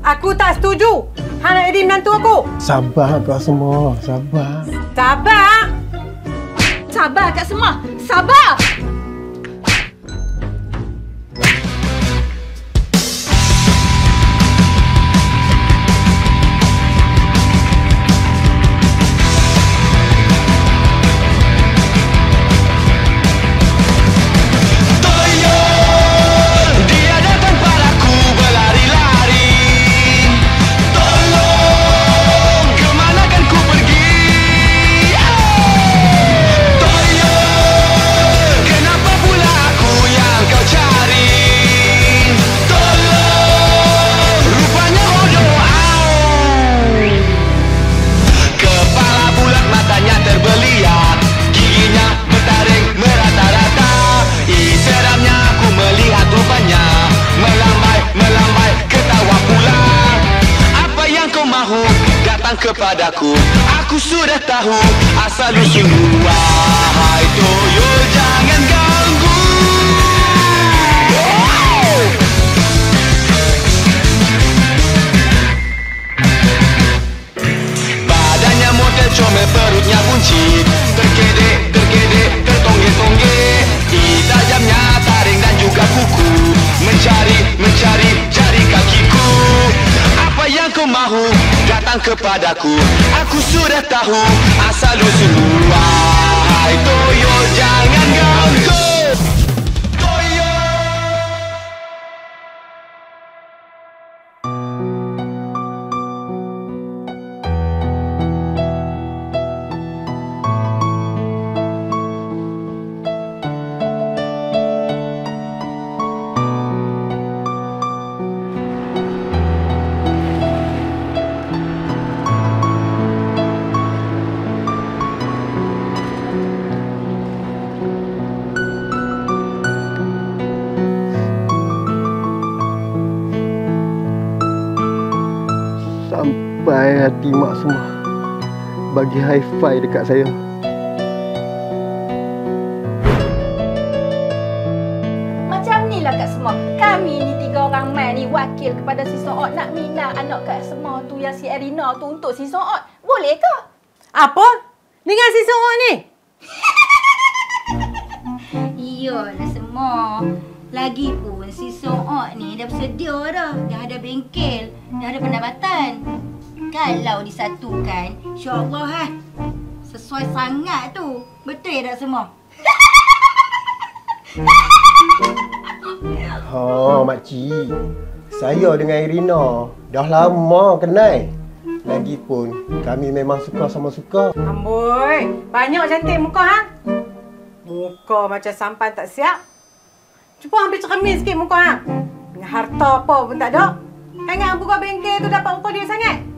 Aku tak setuju. Hang nak jadi menantu aku. Sabar kau semua, sabar. Sabar. Sabar kat semua. Sabar. Kepadaku, aku sudah tahu asal usul. Wahai toyo, jangan ganggu. Badannya model comel, perutnya buncit, terkedek, tertonggek-tonggek. Di tajamnya taring dan juga kuku, mencari jari kakiku. Apa yang kau mahu? Datang kepadaku, aku sudah tahu asal usul. Wahai toyo, jangan ganggu. Toyo. Sampai hati mak semua bagi high five dekat saya. Macam ni lah kat semua. Kami ni 3 orang mai ni wakil kepada si Soot nak minat anak kat semua tu yang si Erina tu untuk si Soot. Boleh ke? Apa? Dengan si Soot ni? Iyalah semua. Lagipun si Soot ni dah bersedia dah. Dah ada bengkel, dah ada pendapatan. Kalau disatukan, insya-Allah sesuai sangat tu. Betul tak semua? Oh, makcik. Saya dengan Irina dah lama kenal. Lagipun kami memang suka sama suka. Amboi, banyak cantik muka hang. Muka macam sampan tak siap. Cuba ambil cermin sikit muka hang. Dengan harta apa pun tak ada. Ingat buka bengkel tu dapat muka dia sangat.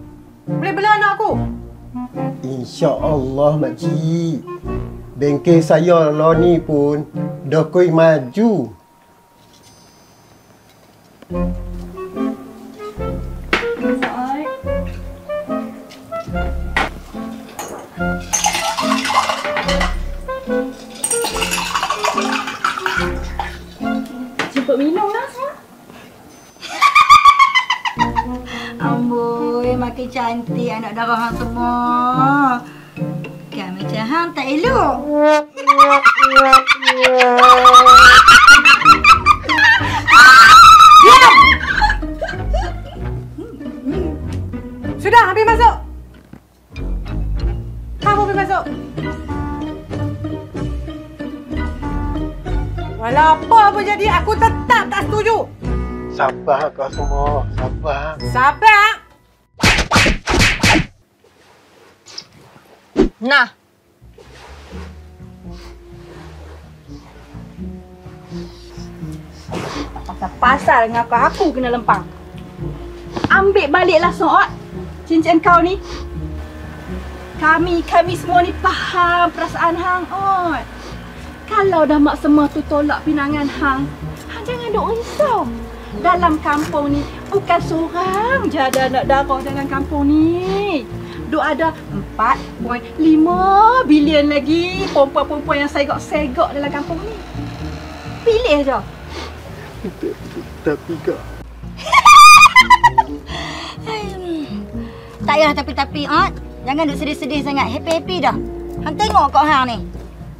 Boleh bela anak aku. InsyaAllah makcik. Bengkel saya lah ni pun dah koi maju. Jemput minum lah. Amboi, makin cantik anak darah hang semua. Kan macam hang tak elok. Diam! Sudah, habis masuk. Kamu habis masuk. Walau apa pun jadi, aku tetap tak setuju. Sabar kau semua, sabar. Sabar. Nah. Pasal dengan aku kena lempang. Ambil baliklah Soot cincin kau ni. Kami semua ni faham perasaan hang, Ot. Kalau dah mak semua tu tolak pinangan hang jangan duk risau. Dalam kampung ni bukan seorang je ada anak darah dalam kampung ni. Duk ada 4.5 bilion lagi perempuan-perempuan yang segak-segak dalam kampung ni. Pilih je. Tapi kak Tak payah tapi-tapi, Ot. Jangan duk sedih-sedih sangat. Happy-happy dah. Hang tengok kau hang ni.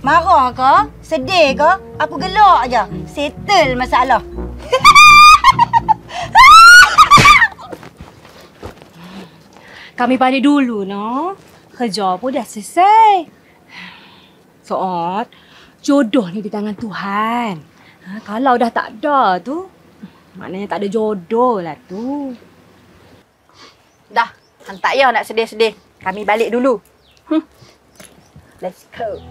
Marah ke? Sedih ke? Aku gelak je. Settle masalah. Kami balik dulu, no. Kerja pun dah selesai. So, Ot, jodoh ni di tangan Tuhan. Kalau dah tak ada tu, maknanya tak ada jodoh lah tu. Dah, hang tak payah nak sedih-sedih. Kami balik dulu. Let's go.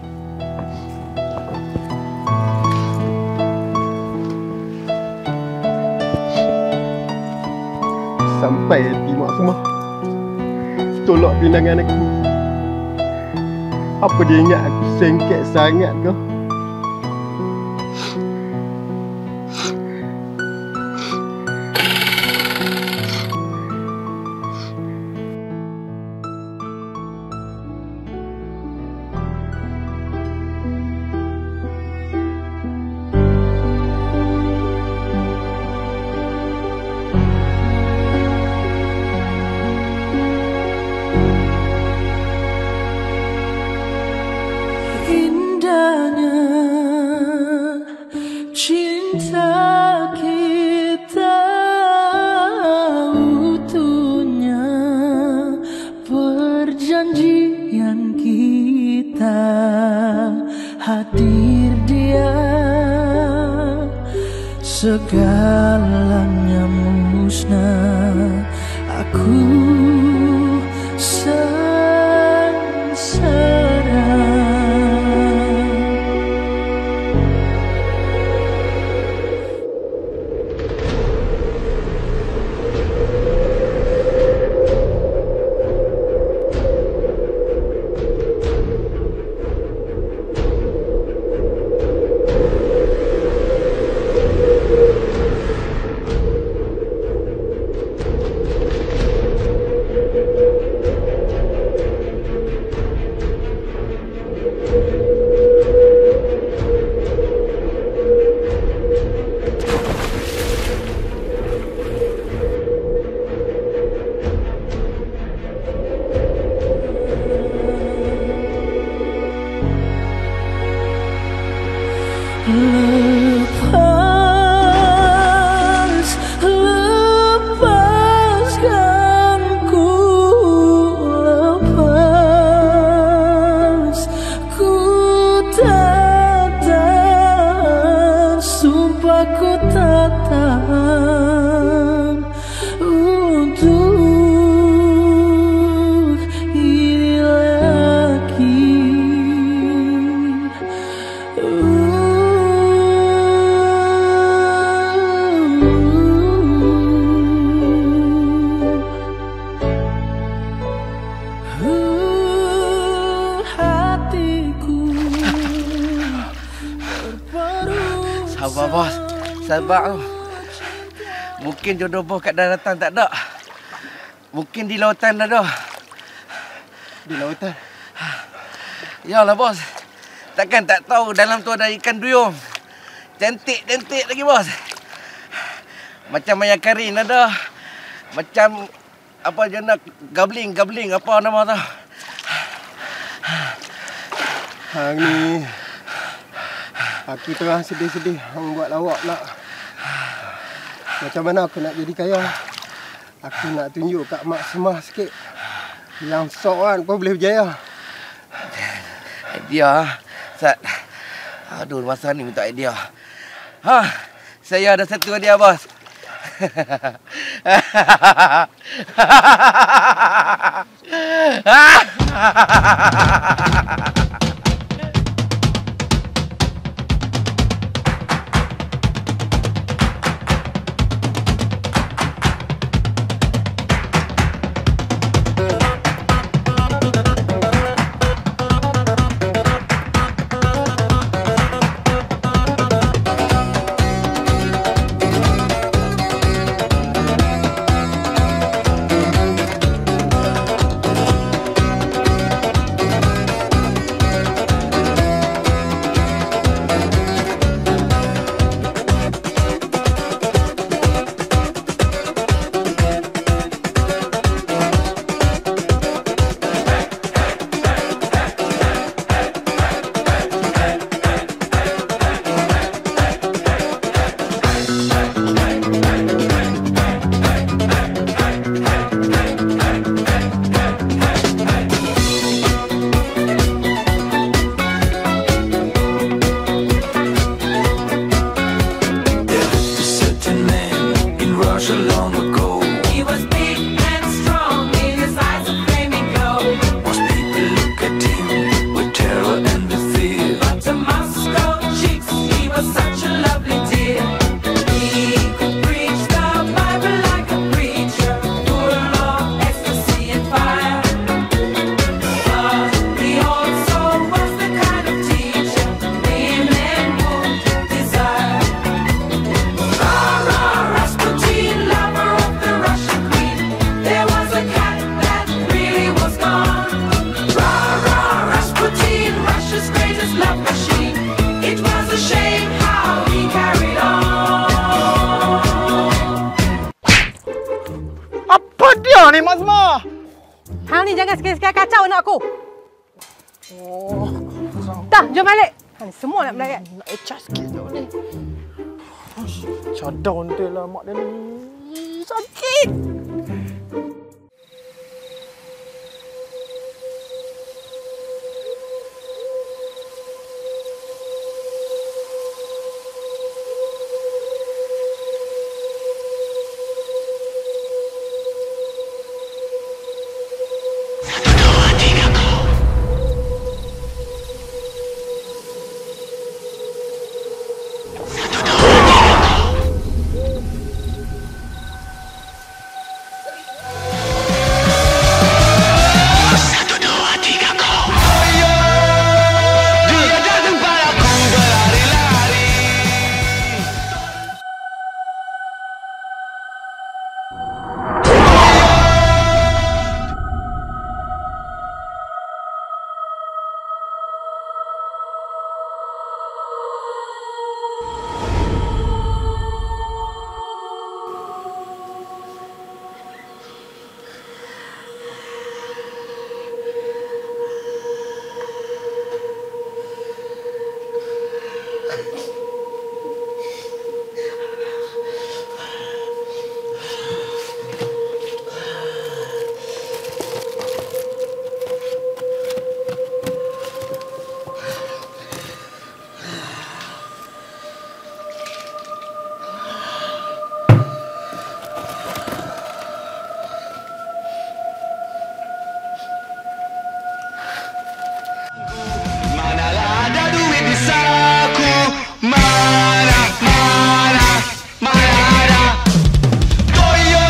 Sampai hati mak semua. Tolak pindangan aku. Apa dia ingat aku sengket sangat ke? hadir dia, segalanya musnah, aku sengsara. Sabar bos, sabar tu. Mungkin jodoh bos kat daratan tak ada. Mungkin di lautan ada. Di lautan? Yalah bos. Takkan tak tahu dalam tu ada ikan duyung. Cantik-cantik lagi bos. Macam Maya Karin ada. Macam apa je nak gabling apa nama tu. Hang ni aku tengah sedih-sedih hang buat lawak nak. Macam mana aku nak jadi kaya? Aku nak tunjuk kat mak semah sikit. Yang sok kan kau boleh berjaya. Idea. Sat. Aduh, masa ni minta idea. Saya ada satu idea bos. much long ago. He was big and strong, in his eyes a flaming glow. Most people look at him with terror and with fear, but to Moscow chicks he was such a lovely dear. He could preach the Bible like a preacher, full of ecstasy and fire. But he also was the kind of teacher women would desire. Rasputin, lover of the Russian queen. There was a cat that really was gone. Rasputin, Russia's greatest love machine. It was a shame how he carried on. Apa dia ni, Mak Semar? Hang ni jangan sekali-sekali kacau anak aku. Dah, jom balik. Hang ni semua nak melayat. Nak adjust sikit tu ni. Cadang dia lah mak dia ni. Sakit. Dia datang padaku berlari-lari. Manalah ada duit di saku. Mana ada Toyo.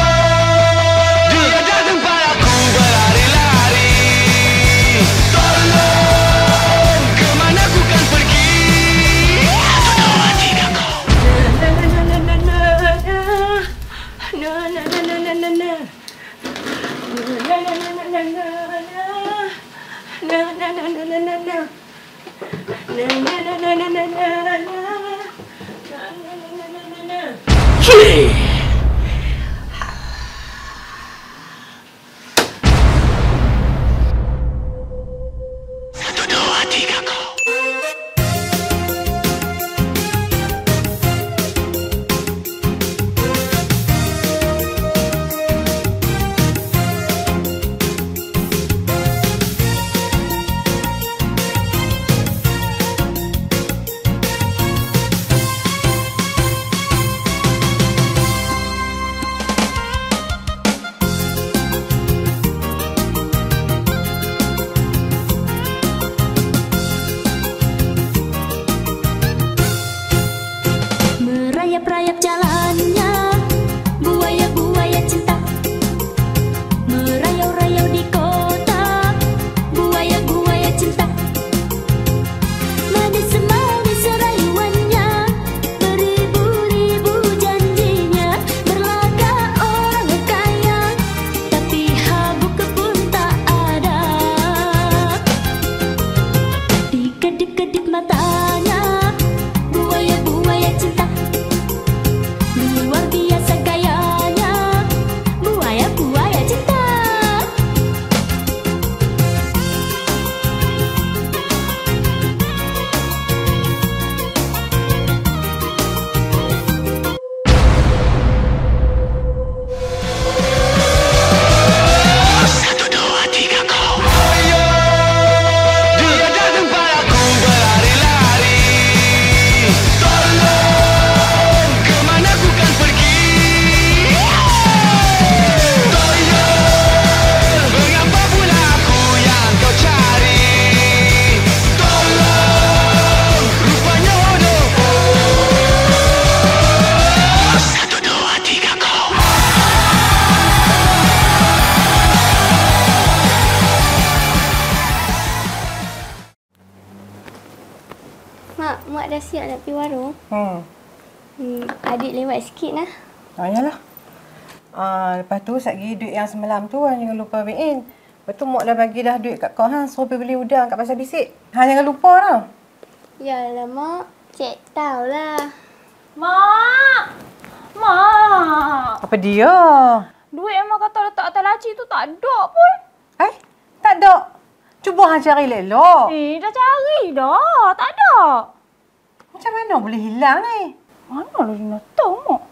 Dia datang padaku berlari-lari. Tolong, kemana ku kan pergi? 1, 2, 3, go. dah siap nak pergi warung. Adik lewat sikit lah. Yalah. Lepas tu lagi duit yang semalam tu jangan lupa beliin. Lepas tu Mak dah bagi dah duit kat kau suruh pergi beli udang kat pasar bisik. Jangan lupa tau. Yalah Mak, Cik tahulah. Mak! Mak! Apa dia? Duit yang Mak kata letak atas laci tu tak ada pun. Tak ada. Cuba hang cari elok. Dah cari dah. Tak ada. Macam mana boleh hilang ni? Mana lah dia nak tahu, Mak?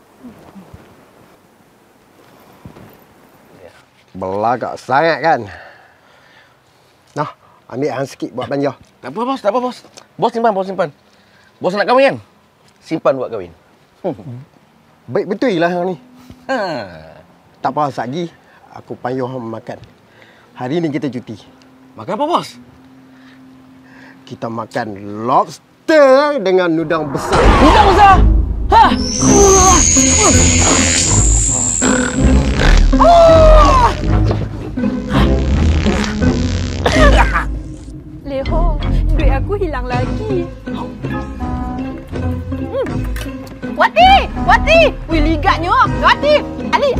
Belagak sangat kan? Nah, ambil hang sikit buat belanja. Tak apa, bos. Tak apa, bos. Bos simpan. Bos nak kahwin kan? Simpan buat kahwin. Baik betul lah hang ni. Ha. Tak apa, lagi aku payuh hang makan. Hari ni kita cuti. Makan apa, bos? Kita makan lobster dengan udang besar. Udang besar? Ha! Leho, duit aku hilang lagi. Wati! Wih, ligatnya. Wati! Ali!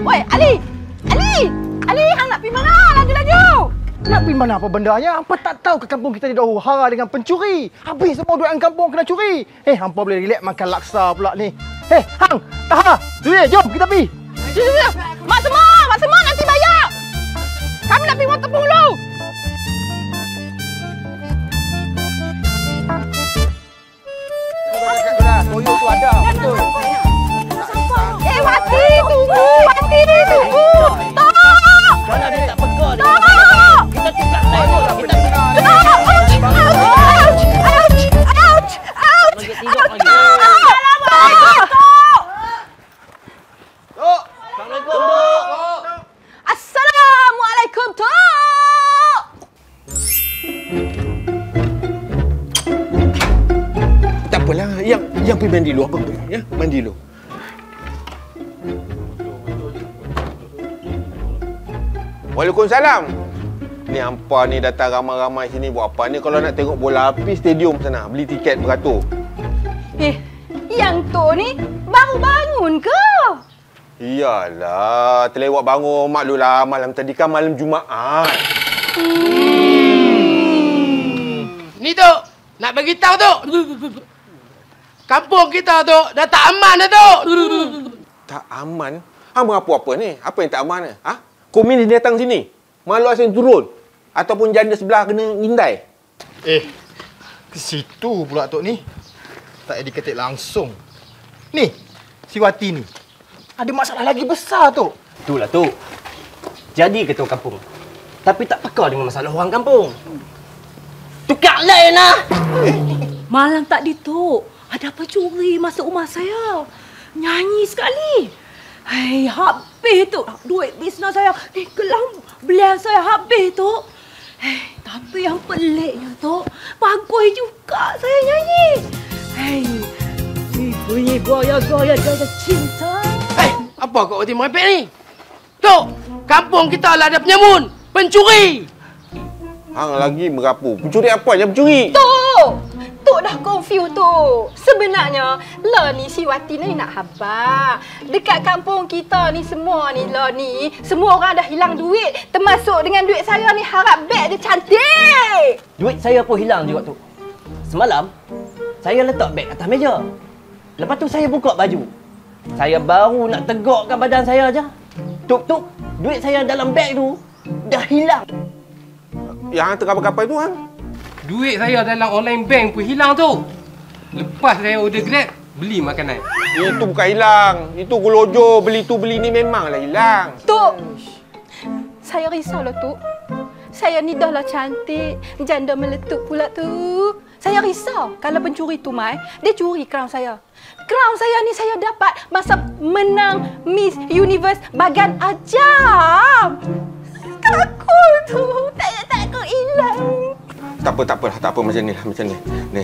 Woi, Ali, hang nak pergi mana? Laju! Nak pergi mana apa bendanya? Hampa tak tahu ke kampung kita ni dah hara dengan pencuri. Habis semua duit kampung kena curi. Hampa boleh relax makan laksa pula ni. Hang! Taha! Zuri, jom kita pergi. Mak semua nanti bayar. Kami nak pergi motor penghulu. Toyol tu ada. Betul. Wati, tunggu. Kalau dia tak peka dia. Kita tukar lain. Kita Assalamualaikum, Tok. tak apalah. Yang pergi mandi dulu. Apa tu? Ya, mandi dulu. Waalaikumsalam. Ni hampa ni datang ramai-ramai sini buat apa ni? Kalau nak tengok bola api stadium sana, beli tiket beratur. Yang tu ni baru bangun ke? Iyalah, terlewat bangun maklum lah malam tadi kan malam Jumaat. Ni tu, nak bagi tahu tu. Kampung kita tu dah tak aman dah tu. Tak aman? Hang apa ni? Apa yang tak aman ni? Ha? Komunis datang sini. Malu asing turun. Ataupun janda sebelah kena ngindai. Ke situ pula Tok ni. Tak ada diketik langsung. Ni, si Wati ni. Ada masalah lagi besar Tok. Itulah tu. Jadi ketua kampung. Tapi tak peka dengan masalah orang kampung. Tukar lain lah. Malam tadi tu ada pencuri masuk rumah saya. Nyanyi sekali. Habis tu duit bisnes saya. Gelang belian saya habis tu. Tapi yang peliknya tu, bagus juga saya nyanyi. Bunyi goyang-goyang jatuh cinta. Apa kau Wati merepek ni? Tok, kampung kita lah ada penyamun. Pencuri. Hang lagi merapu. Pencuri apa je pencuri? Tok dah confuse tu. Sebenarnya, lah ni si Wati ni nak habar. Dekat kampung kita ni semua ni, lah ni, semua orang dah hilang duit. Termasuk dengan duit saya ni, harap beg dia cantik. Duit saya pun hilang juga tu. Semalam, saya letak beg atas meja. Lepas tu saya buka baju. Saya baru nak tegakkan badan saya aja. Tuk, duit saya dalam beg tu dah hilang. Yang hang terkapal-kapal tu hang? Duit saya dalam online bank pun hilang tu. Lepas saya order Grab, beli makanan. Itu bukan hilang. Itu gelojo beli tu beli ni memanglah hilang. Tuk, saya risau lah Tuk. Saya ni dah lah cantik, janda meletup pula tu. Saya risau kalau pencuri tu Mai, dia curi crown saya. Crown saya ni saya dapat masa menang Miss Universe Bagan Ajam. Takut tu, takut hilang. Tak apa macam ni lah, macam ni. Ni,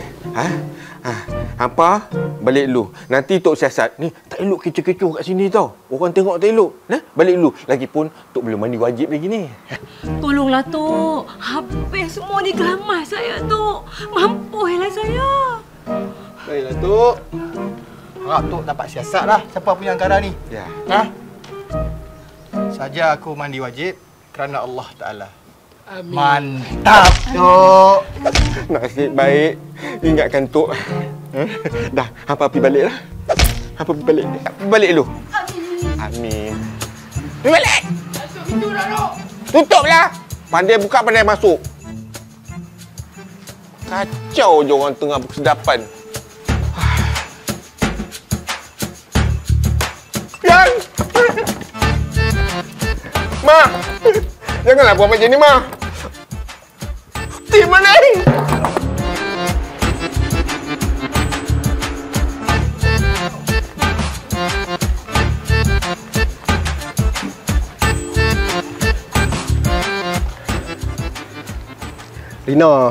hampa balik dulu. Nanti Tok siasat. Ni, tak elok kecoh-kecoh kat sini tau. Orang tengok tak elok. Nah, balik dulu. Lagipun Tok belum mandi wajib lagi ni. Tolonglah Tok. Habis semua ni gelamai saya Tok. Mampulah saya. Baiklah, Tok. Harap Tok dapat siasat lah siapa punya anggaran ni. Ya. Ha? Saja aku mandi wajib kerana Allah Ta'ala. Amin. Mantap, Tok. Nasib baik. Ingatkan Tok. Dah, hampa pergi balik lah. Hampa pergi balik. Balik dulu. Amin. Pergi balik! Masuk pintu dah, Dok. Tutuplah! Pandai buka, pandai masuk. Kacau je orang tengah berkesedapan. Yang! Ma! Janganlah buat macam ni, Ma! Di mana ni? Rina,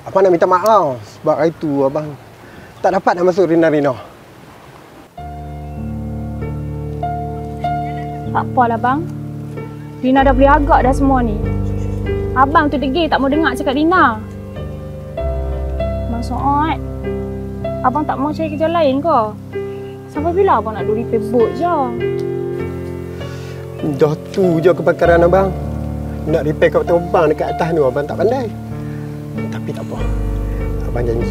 abang nak minta maaf sebab hari tu abang tak dapat nak masuk Rina. Tak apalah bang. Rina dah boleh agak dah semua ni. Abang tu degil tak mau dengar cakap Rina. Bang Soat, abang tak mau cari kerja lain ke? Sampai bila abang nak duduk repair boat je? Dah tu je kebakaran abang. Nak repair kapal terbang dekat atas tu abang tak pandai. Tapi tak apa. Abang janji.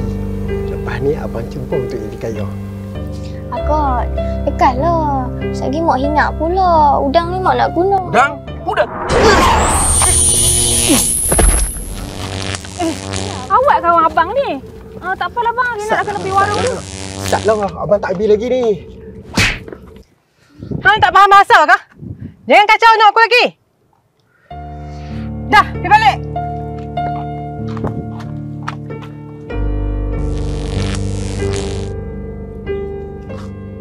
Lepas ni abang cuba untuk jadi kaya. Akak, dekatlah. Sekejap mak hingat pula. Udang ni mak nak guna. Udang? Udang? Awak kawan abang ni. Tak apalah bang, Rina nak kena pergi warung tu. Taklah, abang tak habis lagi ni. Hang tak faham bahasa kah? Jangan kacau anak aku lagi. Dah, pergi balik.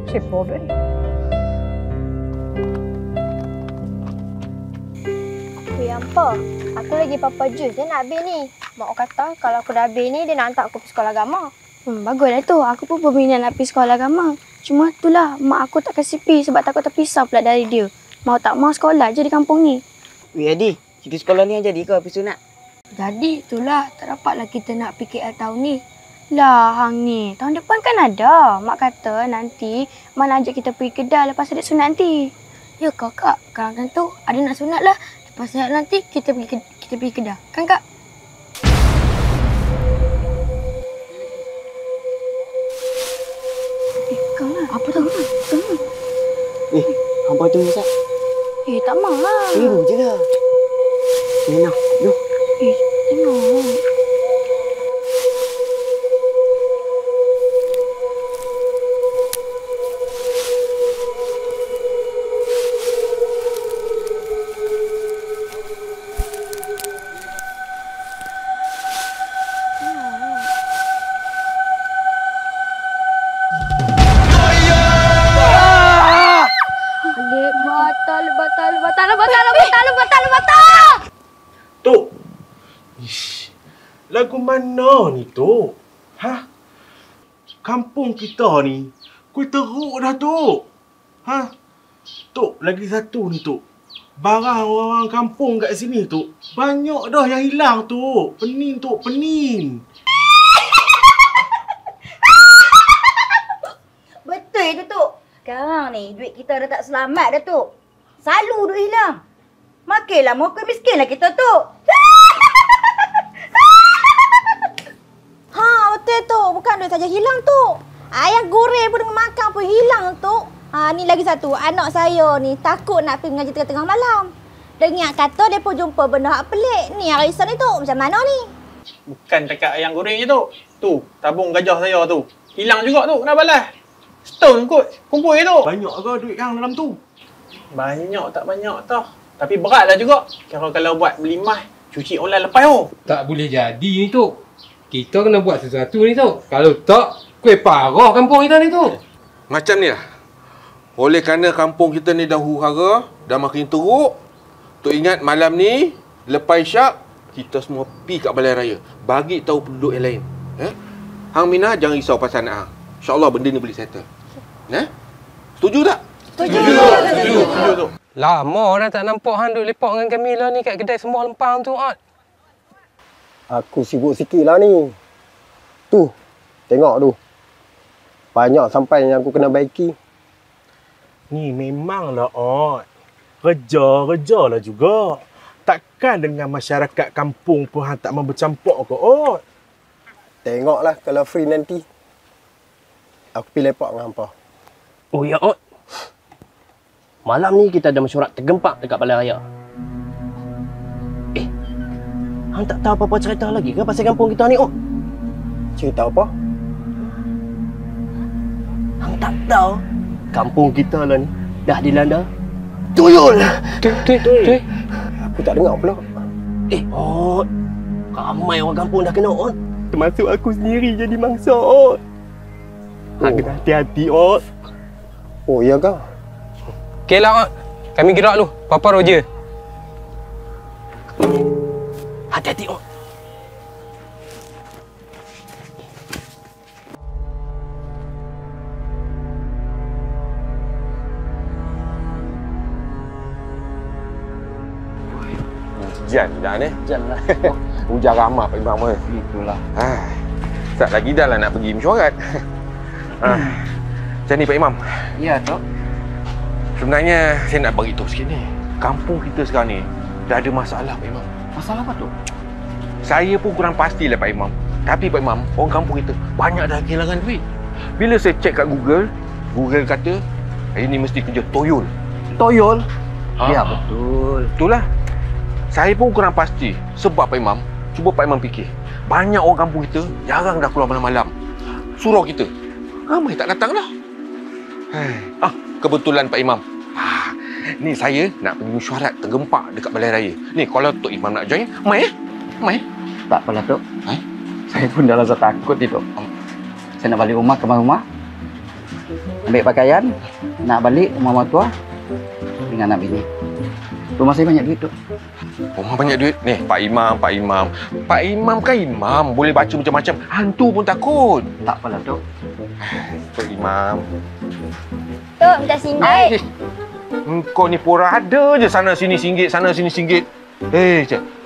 Siapa ni? Weh, apa? Aku lagi papa jus dia nak habis ni. Mak kata kalau aku dah habis ni, dia nak hantar aku pergi sekolah agama. Baguslah tu. Aku pun berminat nak pergi sekolah agama. Cuma itulah, mak aku tak kasi pergi sebab takut terpisah pula dari dia. Mau tak mau sekolah je di kampung ni. Weh Adi, cuti sekolah ni jadi ke pergi sunat? Jadi itulah, tak dapatlah kita nak pergi KL tahun ni. Lah, hang ni. Tahun depan kan ada. Mak kata nanti Mak nak ajak kita pergi Kedah lepas adik sunat nanti. Ya kak, Kak. Kalau tentu ada nak sunat lah. Lepas sunat nanti kita pergi Kedah. Kan Kak? Kau lah. Apa tu? Hampa tunggu Sat. Tak mau lah. Tunggu je lah. Nina, jom. Tengok. Batal. Tok! Ish, lagu mana ni, Tok? Ha? Kampung kita ni, kuih teruk dah, Tok. Ha? Tok, lagi satu ni, Tok. Barang orang kampung kat sini, Tok. Banyak dah yang hilang, Tok. Penin, Tok, penin. Betul itu, Tok. Sekarang ni, duit kita dah tak selamat dah, Tok. Selalu duit hilang. Makinlah muka miskinlah kita, Tok. Betul tu. Bukan duit saja hilang tu. Ayam goreng pun dengan makan pun hilang tu. Ni lagi satu. Anak saya ni takut nak pergi mengaji tengah-tengah malam. Dengar kata dia pun jumpa benda hak pelik. Ni hari Isnin ni tu. Macam mana ni? Bukan dekat ayam goreng je, Tok. Tu, tabung gajah saya tu. Hilang juga, Tok. Kena balas. Setahun kot. Kumpul je, Tok. Banyak ke duit yang dalam tu? Banyak tak banyak tau. Tapi beratlah juga. Kalau buat beli mah, cuci online lepas tu. Tak boleh jadi ni, Tok. Kita kena buat sesuatu ni, Tok. Kalau tak, kuih parah kampung kita ni, Tok. Macam ni lah. Oleh kerana kampung kita ni dah huru-hara, dah makin teruk. Tok ingat malam ni, lepas isyak, kita semua pergi kat balai raya. Bagi tahu penduduk yang lain. Hang Mina jangan risau pasal anak hang. InsyaAllah benda ni boleh settle. Setuju tak? Setuju, Tok. Lama dah tak nampak hang duk lepak dengan Kamila ni kat kedai Sembah Lempang tu, Ot. Aku sibuk sikit lah ni. Tu, Tengok tu. Banyak sampai yang aku kena baiki. Ni memanglah, Ot. Reja lah juga. Takkan dengan masyarakat kampung pun hang tak mau bercampur ke, Ot? Tengoklah kalau free nanti. Aku pergi lepak dengan hampa. Oh ya, Ot. Malam ni kita ada mesyuarat tergempak dekat Balai Raya. Hang tak tahu apa-apa cerita lagi ke pasal kampung kita ni, Ot? Cerita apa? Hang tak tahu kampung kita lah ni dah dilanda tuyul. Tuyul. Aku tak dengar pula. Ot. Ramai orang kampung dah kena, Ot. Termasuk aku sendiri jadi mangsa, Ot. Hang kena hati-hati, Ot. Oh, iya ke? Okey lah, Ot. Kami gerak dulu. Papa Roger. Hati-hati, Ot. Hujan dah ni. Hujan lah. Hujan ramah Pak Imam. Itulah. Tak lagi dah lah nak pergi mesyuarat. Macam ni Pak Imam. Ya, Tok. Sebenarnya saya nak beritahu sikit ni. Kampung kita sekarang ni dah ada masalah Pak Imam. Masalah apa tu? Saya pun kurang pastilah Pak Imam. Tapi Pak Imam, orang kampung kita banyak dah kehilangan duit. Bila saya cek kat Google, Google kata ini mesti kerja toyol. Toyol? Ya, betul. Betul lah. Saya pun kurang pasti. Sebab Pak Imam, cuba Pak Imam fikir. Banyak orang kampung kita jarang dah keluar malam-malam. Surau kita ramai tak datang dah. Kebetulan Pak Imam. Ni saya nak pergi mesyuarat tergempak dekat Balai Raya. Ni kalau Tok Imam nak join, mai. Tak apalah, Tok. Saya pun dah rasa takut ni, Tok. Saya nak balik rumah ke rumah. Ambil pakaian, nak balik rumah tua dengan anak bini. Rumah saya banyak duit, Tok. Rumah banyak duit? Ni, Pak Imam. Pak Imam kan imam, boleh baca macam-macam. Hantu pun takut. Tak apalah, Tok. Tok Imam. Tok, minta singgit. Engkau ni pura ada je sana sini singgit, sana sini singgit.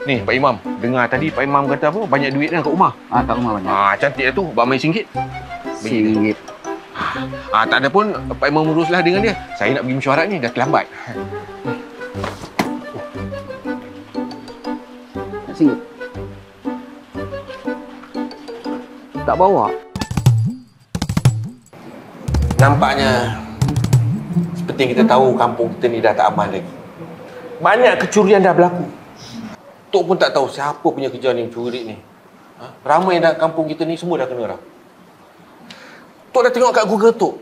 Ni Pak Imam, dengar tadi Pak Imam kata apa? Banyak duit kan kat rumah? Kat rumah banyak. Cantik dah tu. Buat main singgit. RM1. Tak ada pun Pak Imam uruslah dengan dia. Saya nak pergi mesyuarat ni, dah terlambat. RM1. Tak bawa. Nampaknya seperti kita tahu kampung kita ni dah tak aman lagi. Banyak kecurian dah berlaku. Tok pun tak tahu siapa punya kerja ni mencuri ni. Ramai dah kampung kita ni semua dah kena dah. Tok dah tengok kat Google, Tok.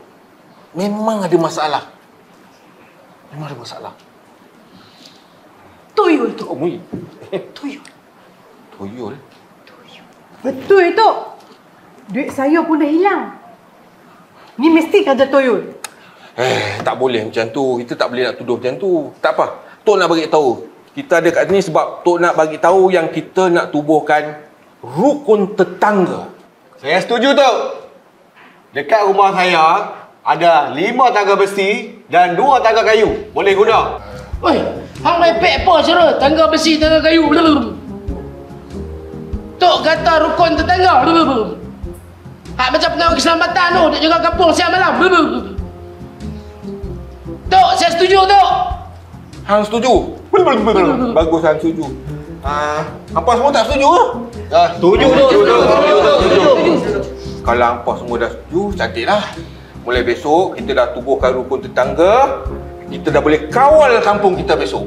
Memang ada masalah. Memang ada masalah. Tuyul tu. Tuyul? Betul, Tok. Duit saya pun dah hilang. Ni mesti kerja tuyul. Tak boleh macam tu. Kita tak boleh nak tuduh macam tu. Tak apa. Tok nak bagi tahu. Kita ada kat sini sebab Tok nak bagi tahu yang kita nak tubuhkan rukun tetangga. Saya setuju, Tok. Dekat rumah saya ada 5 tangga besi dan 2 tangga kayu. Boleh guna. Oi, hang main pek apa cara? Tangga besi, tangga kayu. Tok kata rukun tetangga. Hak macam pengawal keselamatan tu, duk jaga kampung siang malam. Tok, saya setuju, Tok. Hang setuju? Bagus hang setuju. Hampa semua tak setuju ke? Setuju, Tok. Setuju. Kalau hampa semua dah setuju, cantiklah. Mulai besok, kita dah tubuhkan rukun tetangga. Kita dah boleh kawal kampung kita besok.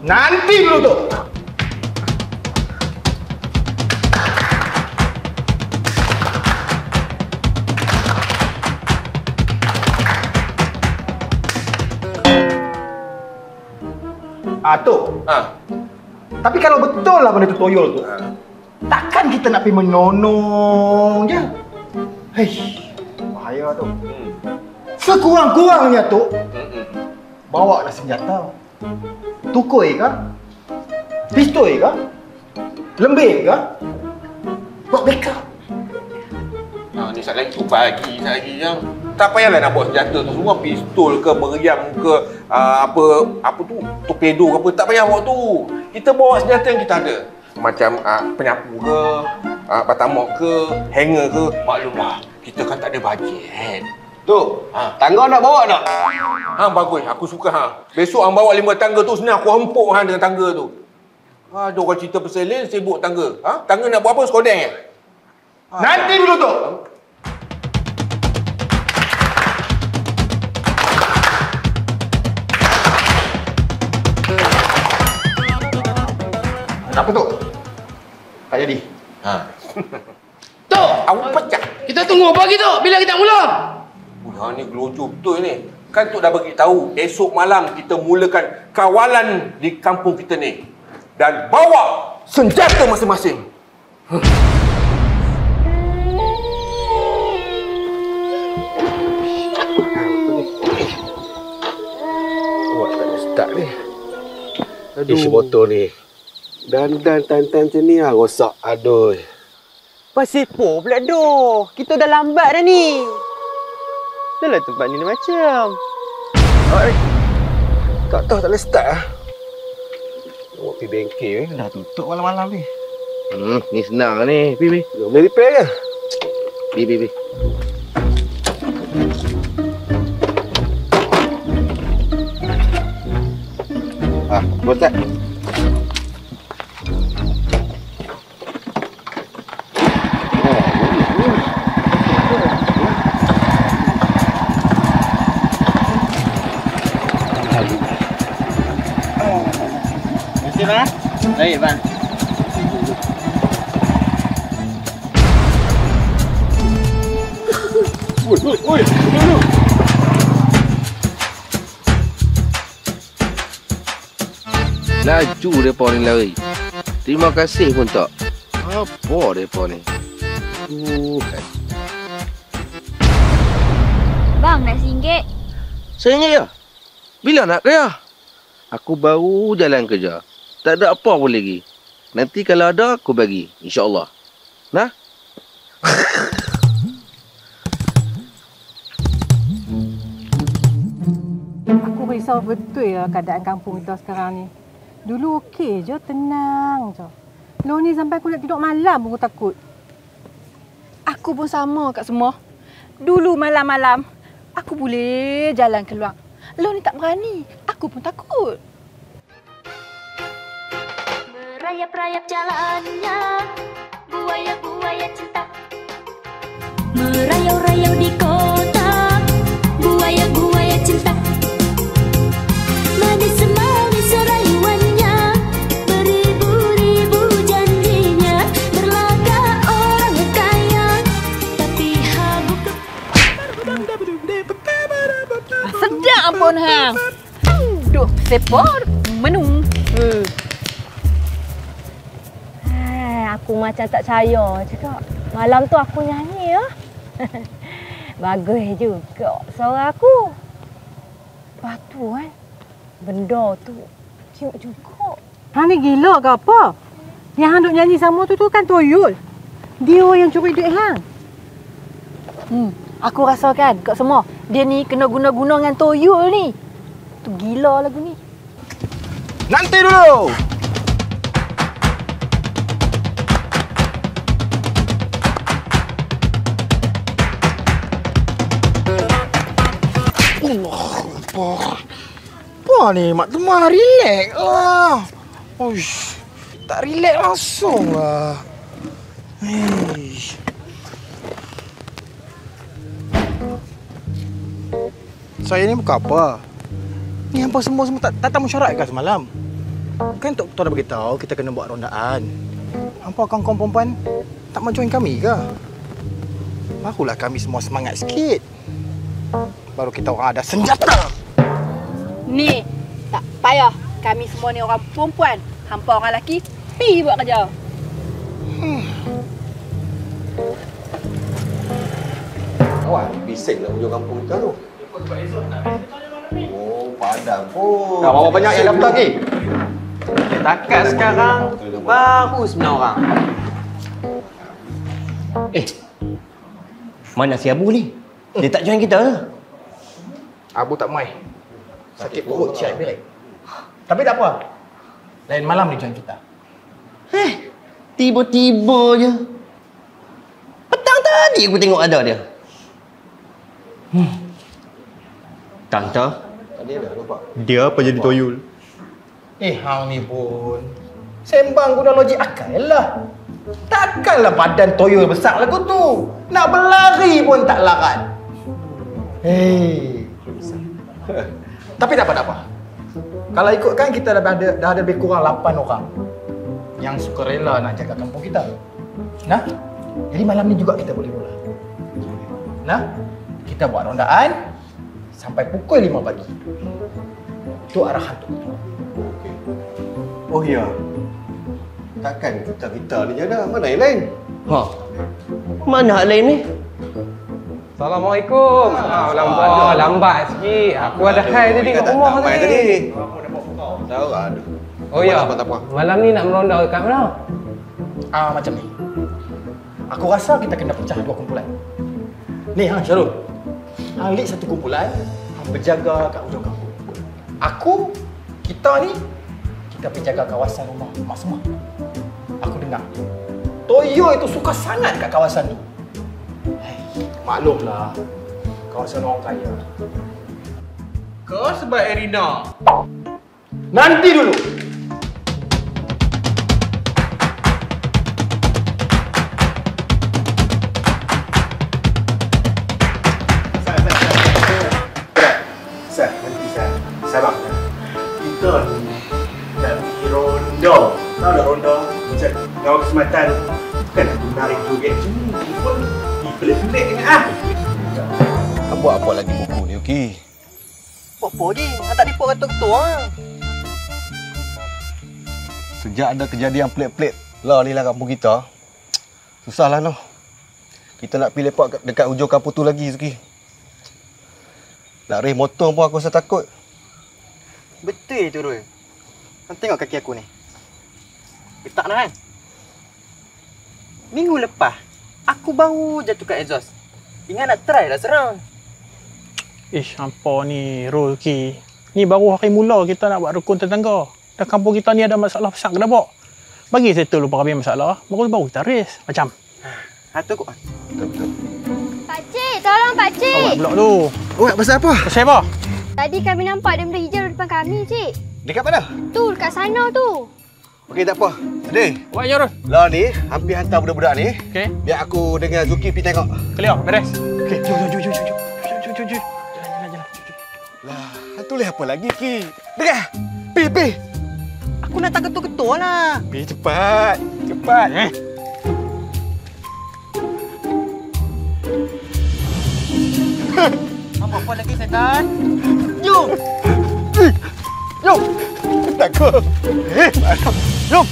Nanti dulu, Tok. Tok. Tapi kalau betul lah benda tu toyol tu, takkan kita nak pergi menonong je? Hei, bahaya tu. Sekurang-kurangnya tu, bawa lah senjata. Tukoi ke? Pistol ke? Lembing ke? Buat backup. Ni sat lagi, bagi sat lagi yang tak payahlah nak bawa senjata tu semua, pistol ke, meriam ke, apa tu, torpedo ke apa, tak payah bawa tu. Kita bawa senjata yang kita ada. Macam penyapu ke, batamok ke, hanger ke, maklumlah. Kita kan tak ada bajet. Tu, tangga nak bawa tak? Bagus. Aku suka Besok hang bawa 5 tangga tu senang aku hempuk dengan tangga tu. Ada orang cerita pasal lain sibuk tangga. Tangga nak buat apa? Skodeng. Nanti dulu tu. Apa tu? Tak jadi. Tok! Awak pecah. Kita tunggu pagi tu. Bila kita mula? Ni gelojoh betul ni. Kan Tok dah bagi tahu esok malam kita mulakan kawalan di kampung kita ni. Dan bawa senjata masing-masing. Awak tak ada start ni. Isi botol ni. Dandan tantan macam ni rosak. Aduh. Pasal apa pula doh? Kita dah lambat dah ni. Dah lah tempat ni macam. Tak tahu tak boleh start lah. Awak pergi bengkel ni. Dah tutup malam-malam ni. Ni senang ni. Pergi. Belum boleh repair ke? Pergi. Botak. Baik, Bang. Oi, dulu. Laju mereka ni lari. Terima kasih pun tak. Apa mereka ni? Bang, nak RM1. RM1 ya? Bila nak kaya? Aku baru jalan kerja. Tak ada apa pun lagi. Nanti kalau ada, aku bagi. InsyaAllah. Nah? Aku risau betul ya keadaan kampung kita sekarang ni. Dulu okey je, tenang je. Lo ni sampai aku nak tidur malam pun aku takut. Aku pun sama kat semua. Dulu malam-malam, aku boleh jalan keluar. Lo ni tak berani. Aku pun takut. Merayap-rayap jalannya, buaya-buaya cinta. Merayau-rayau di kota, buaya-buaya cinta. Manis-manis rayuannya, beribu-ribu janjinya. Berlagak orang kaya, tapi habuk. Sedap pun hang. Duh, sepor menung. Aku macam tak percaya cakap. Malam tu aku nyanyi ya. Bagus juga suara aku. Lepas tu kan, benda tu cute juga. Hang ni gila ke apa? Yang hang duk nyanyi sama tu kan Toyol. Dia yang curi duit hang. Aku rasa kan kat semua, dia ni kena guna-guna dengan Toyol ni. Tu gila lagu ni. Nanti dulu. Apa ni? Mak Temah relax lah. Uish, tak relax langsung lah. Saya ni bukan apa. Ni hampa semua tak mesyuarat ke semalam? Kan Tok Ketua dah beritahu kita kena buat rondaan. Hampa kawan-kawan perempuan tak mau join kami ke? Barulah kami semua semangat sikit. Baru kita orang ada senjata. Ni, tak payah. Kami semua ni orang perempuan. Hampa orang lelaki, pi buat kerja. Awak bising lah hujung kampung kita tu. Oh, padang pun. Dah berapa banyak yang daftar ni? Takat sekarang baru sebenarnya orang. Mana si Abu ni? Dia tak join kita ke? Abu tak mai. Sakit perut siap berak. Tapi tak apa. Lain malam dia join kita. Tiba-tiba je. kali aku tengok ada dia. Tante. Tadi ada nampak. Dia apa jadi toyol? Hang ni pun. Sembang guna logik akal lah. Takkanlah badan toyol besar lagu tu. Nak berlari pun tak larat. Tapi tak apa-apa. Kalau ikutkan kita dah ada lebih kurang 8 orang yang suka rela nak jaga kampung kita. Nah, jadi malam ni juga kita boleh mula. Nah, kita buat rondaan sampai pukul 5 pagi. Itu arahan tu. Oh ya. Takkan kita ni je dah. Mana yang lain? Mana hak lain ni? Assalamualaikum. Lambat sikit. Aku ada hal tadi kat rumah tadi. Tahu ada. Oh ya. Malam ni nak meronda dekat mana? Macam ni. Aku rasa kita kena pecah 2 kumpulan. Ni Syarul. Hang lead satu kumpulan, hang berjaga kat hujung kampung. Kita ni kita pergi jaga kawasan rumah mak semua. Aku dengar Toyo itu suka sangat kat kawasan ni. Maklumlah, kawasan orang kaya. Kau sebab Erina. Nanti dulu. Sabar. Kita ni nak pergi ronda. Tahu tak ronda? Macam gawat kesempatan. Bukan nak menarik joget macam ni. Ni pun pelik-pelik dengan Hang buat apa lagi buku ni, okey? Apa je? Hang tak dipok ketua-ketua. Sejak ada kejadian pelik-pelik lah ni lah kampung kita. Susahlah noh. Kita nak pergi lepak dekat hujung kampung tu lagi, Zuki. Nak raih motor pun aku rasa takut. Betul tu, Rul. Hang tengok kaki aku ni. Getak dah kan? Minggu lepas, aku baru je tukar exhaust. Ingat nak try dah serang. Hampa ni, Rul Ki. Ni baru hari mula kita nak buat rukun tetangga. Dan kampung kita ni ada masalah besar kena bawa. Bagi settle lupa habis masalah, baru kita race. Macam. Tu kok. Pakcik, tolong pakcik. Awak blok tu. Awak pasal apa? Pasal apa? Tadi kami nampak ada benda hijau depan kami, cik. Dekat mana? Tu, dekat sana tu. Okey, tak apa. Adil. Awak je, Rul. Lah ni, hampir hantar budak-budak ni. Okey. Biar aku dengan Zuki pergi tengok. Clear, beres. Okey, jom. Lah, tulis apa lagi, Ki? Dengar. Pi. Aku nak tak ketua-ketua lah. Pi, cepat. Apa lagi, setan? Jom. Takut. Jom.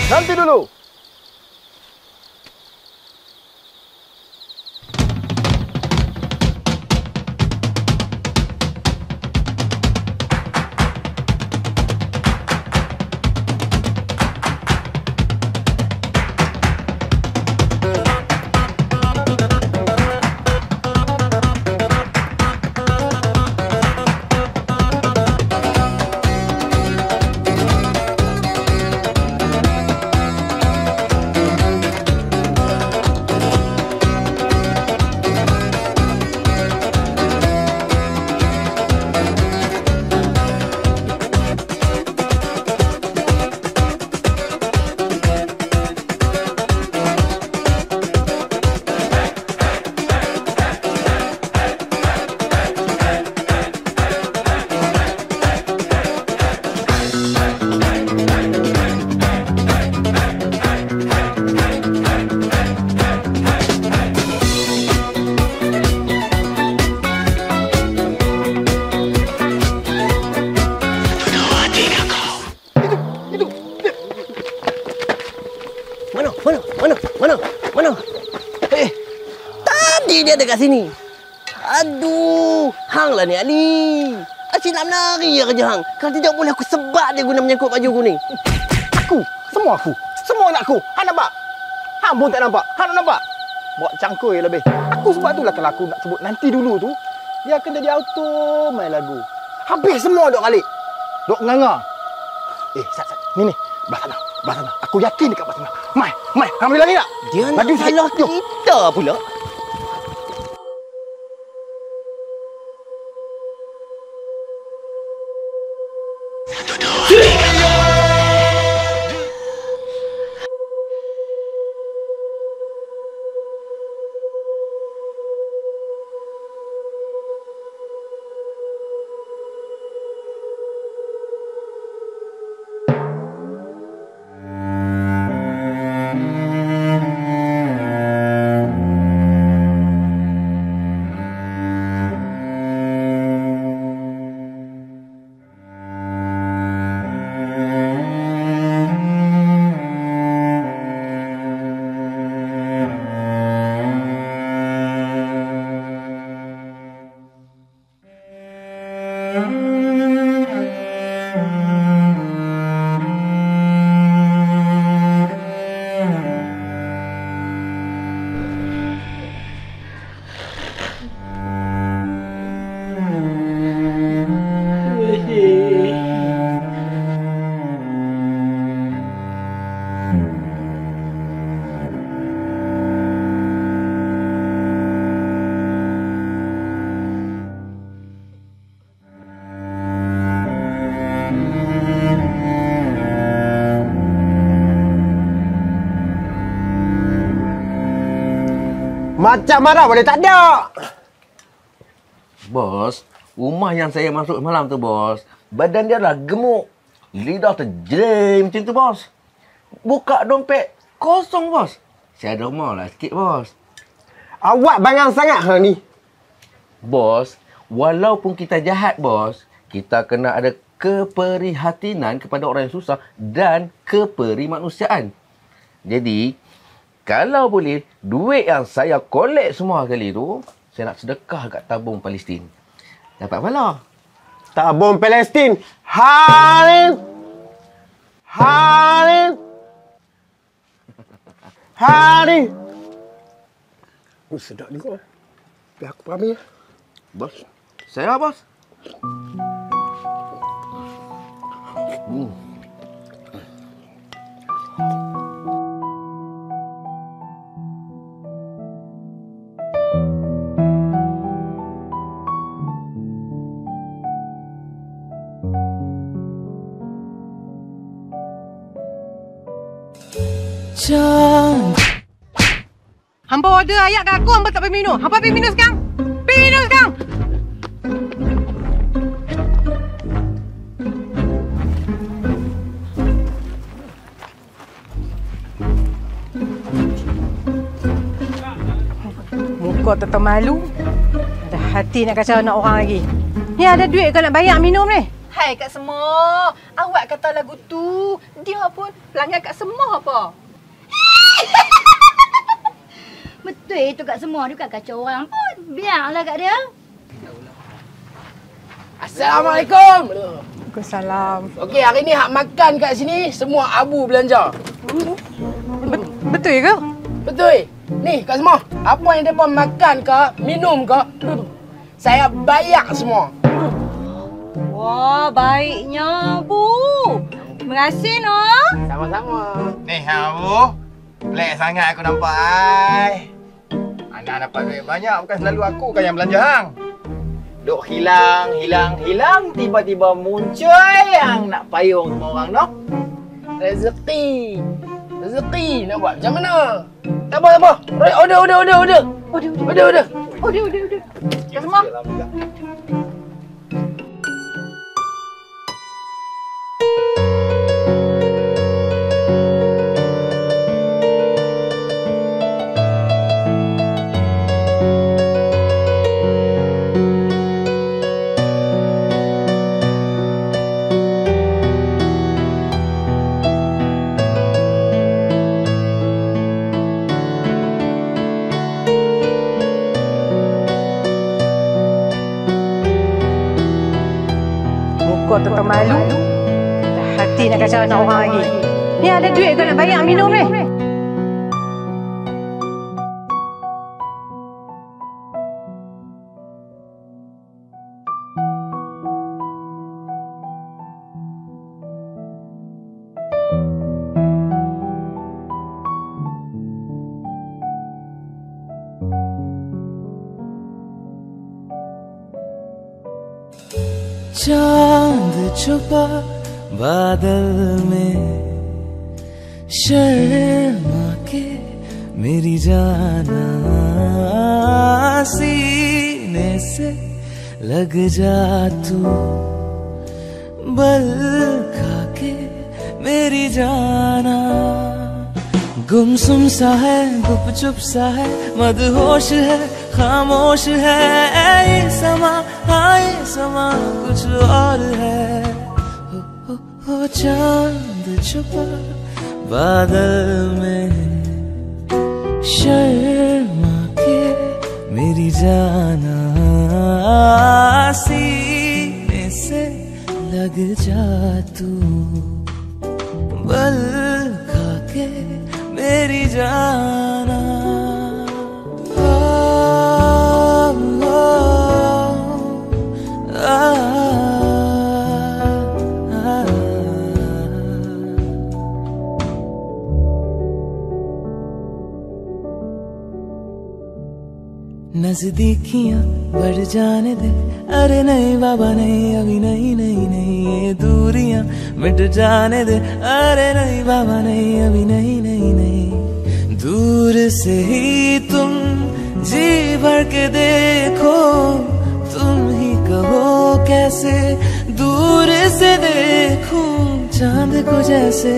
Nanti dulu. Ali dia ada kat sini. Aduh, hang lah ni Ali. Asyik nak menari ya kerja hang. Kalau tidak boleh aku sebat dia guna menyangkut baju aku ni. Aku? Semua aku? Semua nak aku? Hang nampak? Hang pun tak nampak? Hang nak nampak? Buat cangkul lebih. Aku sebab itulah kalau aku nak sebut nanti dulu tu, dia akan jadi auto main lagu. Habis semua dok kali. Dok nganga. Sat. Ni. Belah sana. Aku yakin dekat belah sana. Mai, hang boleh lari tak? Dia nak salah kita pula. Macam mana boleh tak ada? Bos, rumah yang saya masuk semalam tu, bos, badan dia dah gemuk. Lidah terjerim macam tu, bos. Buka dompet, kosong, bos. Saya ada rumah lah sikit, bos. Awak bangang sangat hang ni. Bos, walaupun kita jahat, bos, kita kena ada keprihatinan kepada orang yang susah dan keperimanusiaan. Jadi, kalau boleh, duit yang saya kolek semua kali tu, saya nak sedekah kat tabung Palestin. Dapat pahala. Tabung Palestin. Halin. Sedap ni kau. Biar aku pamit. Bos. Saya, bos. Hampa order ayak kat aku, hampa tak pergi minum. Hampa pergi minum sekarang. Pergi minum sekarang. Muka tak tahu malu. Ada hati nak kacau anak orang lagi. Ni ada duit kau nak bayar minum ni? Hai kat semua. Awak kata lagu tu. Dia pun pelanggan kat semua apa? Betul itu kat semua. Dia bukan kacau orang pun. Biarlah kat dia. Assalamualaikum. Waalaikumsalam. Okey, hari ni hak makan kat sini semua abu belanja. Betul ke? Betul. Ni kat semua. Apa yang depa makan ke, minum ke, saya bayar semua. Wah, baiknya, Bu. Terima kasih, no. Sama-sama. Ni, Bu. Pelik sangat aku nampak, ai. Anda dapat duit banyak, bukan selalu aku kan yang belanja hang. Duk hilang, tiba-tiba muncul yang nak payung semua orang, no? Rezeki nak buat macam mana? Tak apa. Order. Kat semua. Muka tak malu. Dah hati nak kacau anak orang lagi. Ni ada duit ke nak bayar minum ni? चांद छुपा बादल में शर्मा के मेरी जाना सीने से लग जा तू बल खा के मेरी जाना गुमसुम सा है गुपचुप सा है मदहोश है खामोश है ये समा कुछ और है हो चांद छुपा बादल में शर्मा के मेरी जाना सीने से लग जा तू बल खा के मेरी जाना नजदीकियां बढ़ जाने दे अरे नहीं बाबा नहीं अभी नहीं नहीं नहीं ये दूरियां मिट जाने दे अरे नहीं बाबा नहीं अभी नहीं नहीं नहीं दूर से ही तुम जी भर के देखो तुम ही कहो कैसे दूर से देखूं चांद को जैसे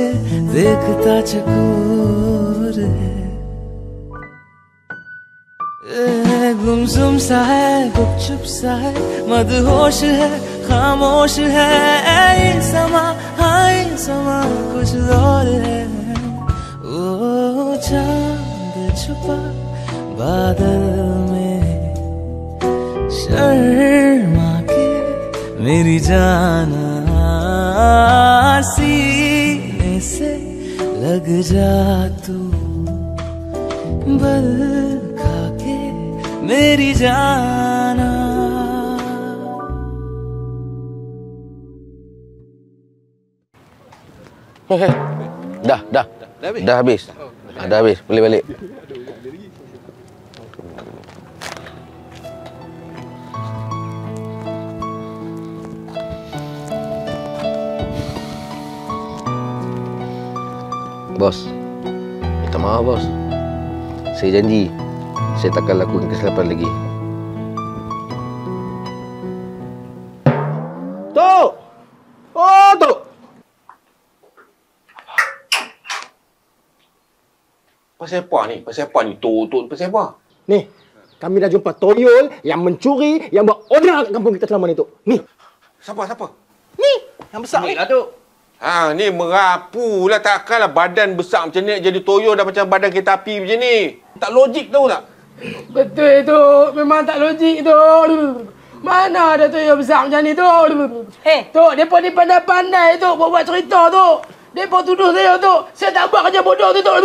देखता चकोर है गुमसुम सा है गुपचुप सा है मदहोश है खामोश है ये समा कुछ और है ओ चांद छुपा बादल में शर्मा के मेरी जाना सीने से लग जा तू बल खा के मेरी जाना Dah habis. Dah habis. Boleh balik. Bos, minta maaf bos. Saya janji, saya takkan lakukan kesilapan lagi. Tok! Oh, Tok! Pasal apa ni? Pasal apa ni? Tok, pasal apa? Ni, kami dah jumpa toyol yang mencuri, yang buat onar kat kampung kita selama ni, Tok. Ni. Siapa? Ni, yang besar ni. Lah, Tok. Ha, ni merapu lah. Takkanlah badan besar macam ni jadi toyol dah macam badan kereta api macam ni. Tak logik tahu tak? Betul tu. Memang tak logik tu. Mana ada toyol besar macam ni tu? Tok, mereka ni pandai-pandai tu buat cerita tu. Mereka tuduh saya tu. Saya tak buat kerja bodoh tu, Tok.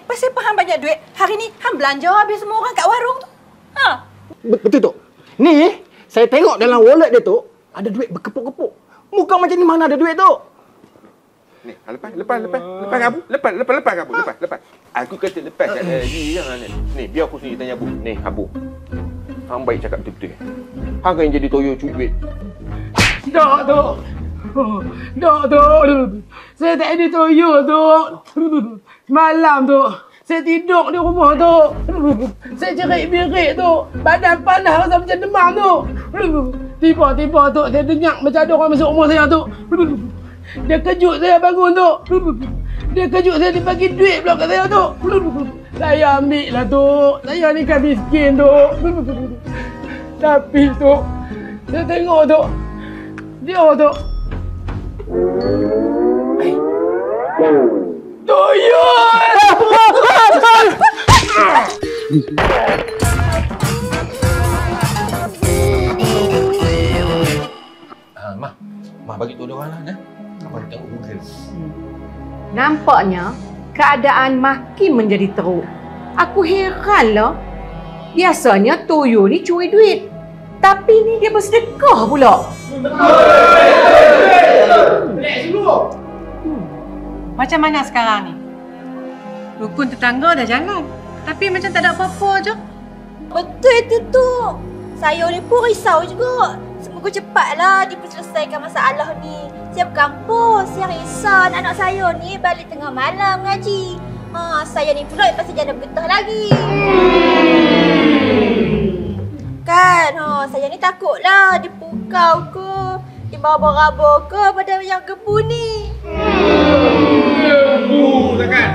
Pasal apa hang banyak duit? Hari ni hang belanja habis semua orang kat warung tu. Ha? Betul, Tok. Ni, saya tengok dalam wallet dia, Tok, ada duit berkepuk-kepuk. Muka macam ni mana ada duit, Tok? Ni, lepas Abu. Lepas Abu. Lepas. Aku kata lepas kat lagi jangan ni. Ni, biar aku sendiri tanya Abu. Ni, Abu. Hang baik cakap betul-betul. Hang kan jadi toyol curi duit. Tak, Tok. Saya tak ada toyol, Tok. Malam, Tok. Saya tidur di rumah, Tok. Saya jerit-berit, Tok. Badan panas rasa macam demam, Tok. Tiba-tiba, Tok, saya dengar macam ada orang masuk rumah saya, Tok. Dia kejut saya bangun, Tok. Dia kejut saya, dia bagi duit pula kat saya, Tok. Saya ambil lah, Tok. Saya ni kan miskin, Tok. Tapi, Tok, saya tengok, Tok. Dia, Tok. Toyol! Mak, lah dah. Abang tengok Google. Nampaknya keadaan makin menjadi teruk. Aku heranlah. Biasanya Toyo ni curi duit. Tapi ni dia bersedekah pula. Macam mana sekarang ni? Rukun tetangga dah jalan. Tapi macam tak ada apa-apa je. Betul itu tu. Saya ni pun risau juga. Semoga cepatlah diselesaikan masalah ni. Saya berkampus, saya risau anak saya ni balik tengah malam ngaji. Saya ni pula pasal jana getah lagi. Kan, saya ni takutlah dipukau ke, dibawa-bawa ke pada yang kebun ni. Takkan?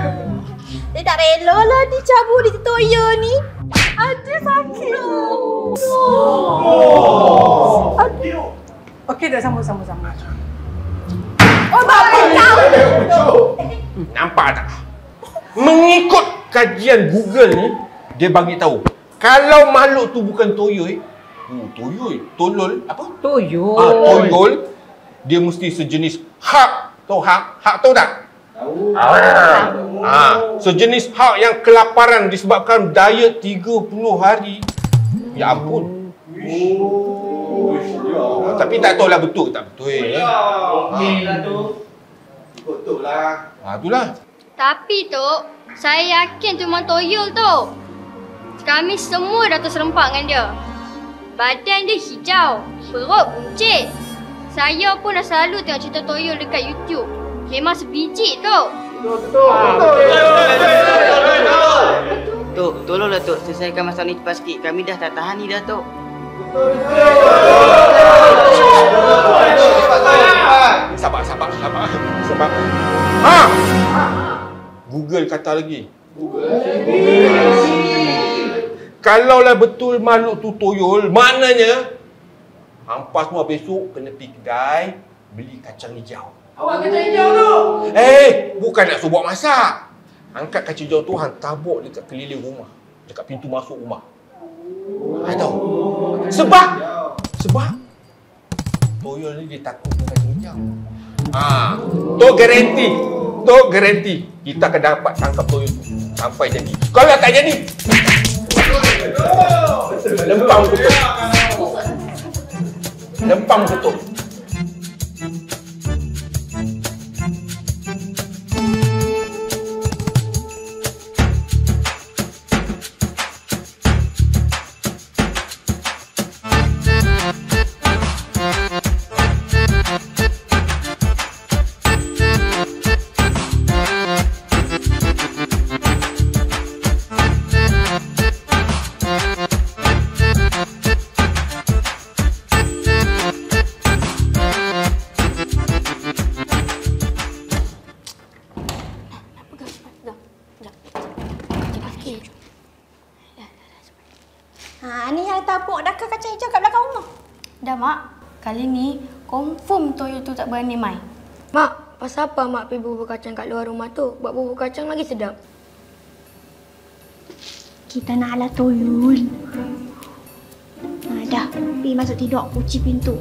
Dia tak rela lah dicabut di Toyo ni. Aduh, sakit. Aduh. Okey, dah sama-sama. Oh, bapa kau. Nampak tak? Mengikut kajian Google ni, dia bagi tahu kalau makhluk tu bukan toyol, tolol apa? Toyol. Toyol, dia mesti sejenis hak. Tahu hak? Hak tahu tak? Tahu. Sejenis hak yang kelaparan disebabkan diet 30 hari. Ya ampun. Tapi tak tahulah betul ke tak betul. Okeylah tu. Betul lah. Itulah. Tapi tu, saya yakin tu memang toyol tu. Kami semua dah terserempak dengan dia. Badan dia hijau, perut buncit. Saya pun dah selalu tengok cerita toyol dekat YouTube. Memang sebiji tu. Tok, tolonglah Tok, selesaikan masalah ni cepat sikit. Kami dah tak tahan ni dah Tok. Sabar. Google kata lagi. Kalaulah betul makhluk tu toyol, maknanya hampa semua besok kena pergi kedai beli kacang hijau. Awak kacang hijau tu? Bukan nak suruh buat masak. Angkat kacang hijau tu, hang tabuk dekat keliling rumah, dekat pintu masuk rumah. Tahu? Sebab toyol ni dia takut dengan kacang hijau. Tok garanti kita akan dapat tangkap toyol tu sampai jadi. Kalau tak jadi, lempang kutuk. Ni yang tabuk dakar kacang hijau kat belakang rumah. Dah Mak, kali ni confirm toyol tu tak berani mai. Mak, pasal apa Mak pergi bubur kacang kat luar rumah tu? Buat bubur kacang lagi sedap. Kita nak ala toyol. Dah, pergi masuk tidur, kunci pintu.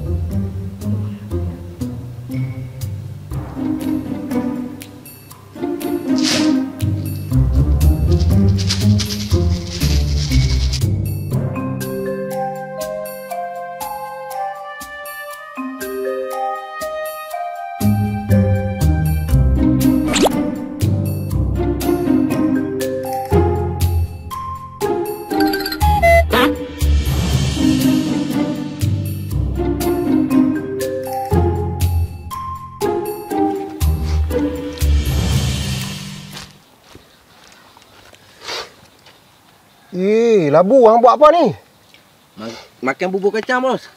Labu hang buat apa ni? Makan bubur kacang, bos.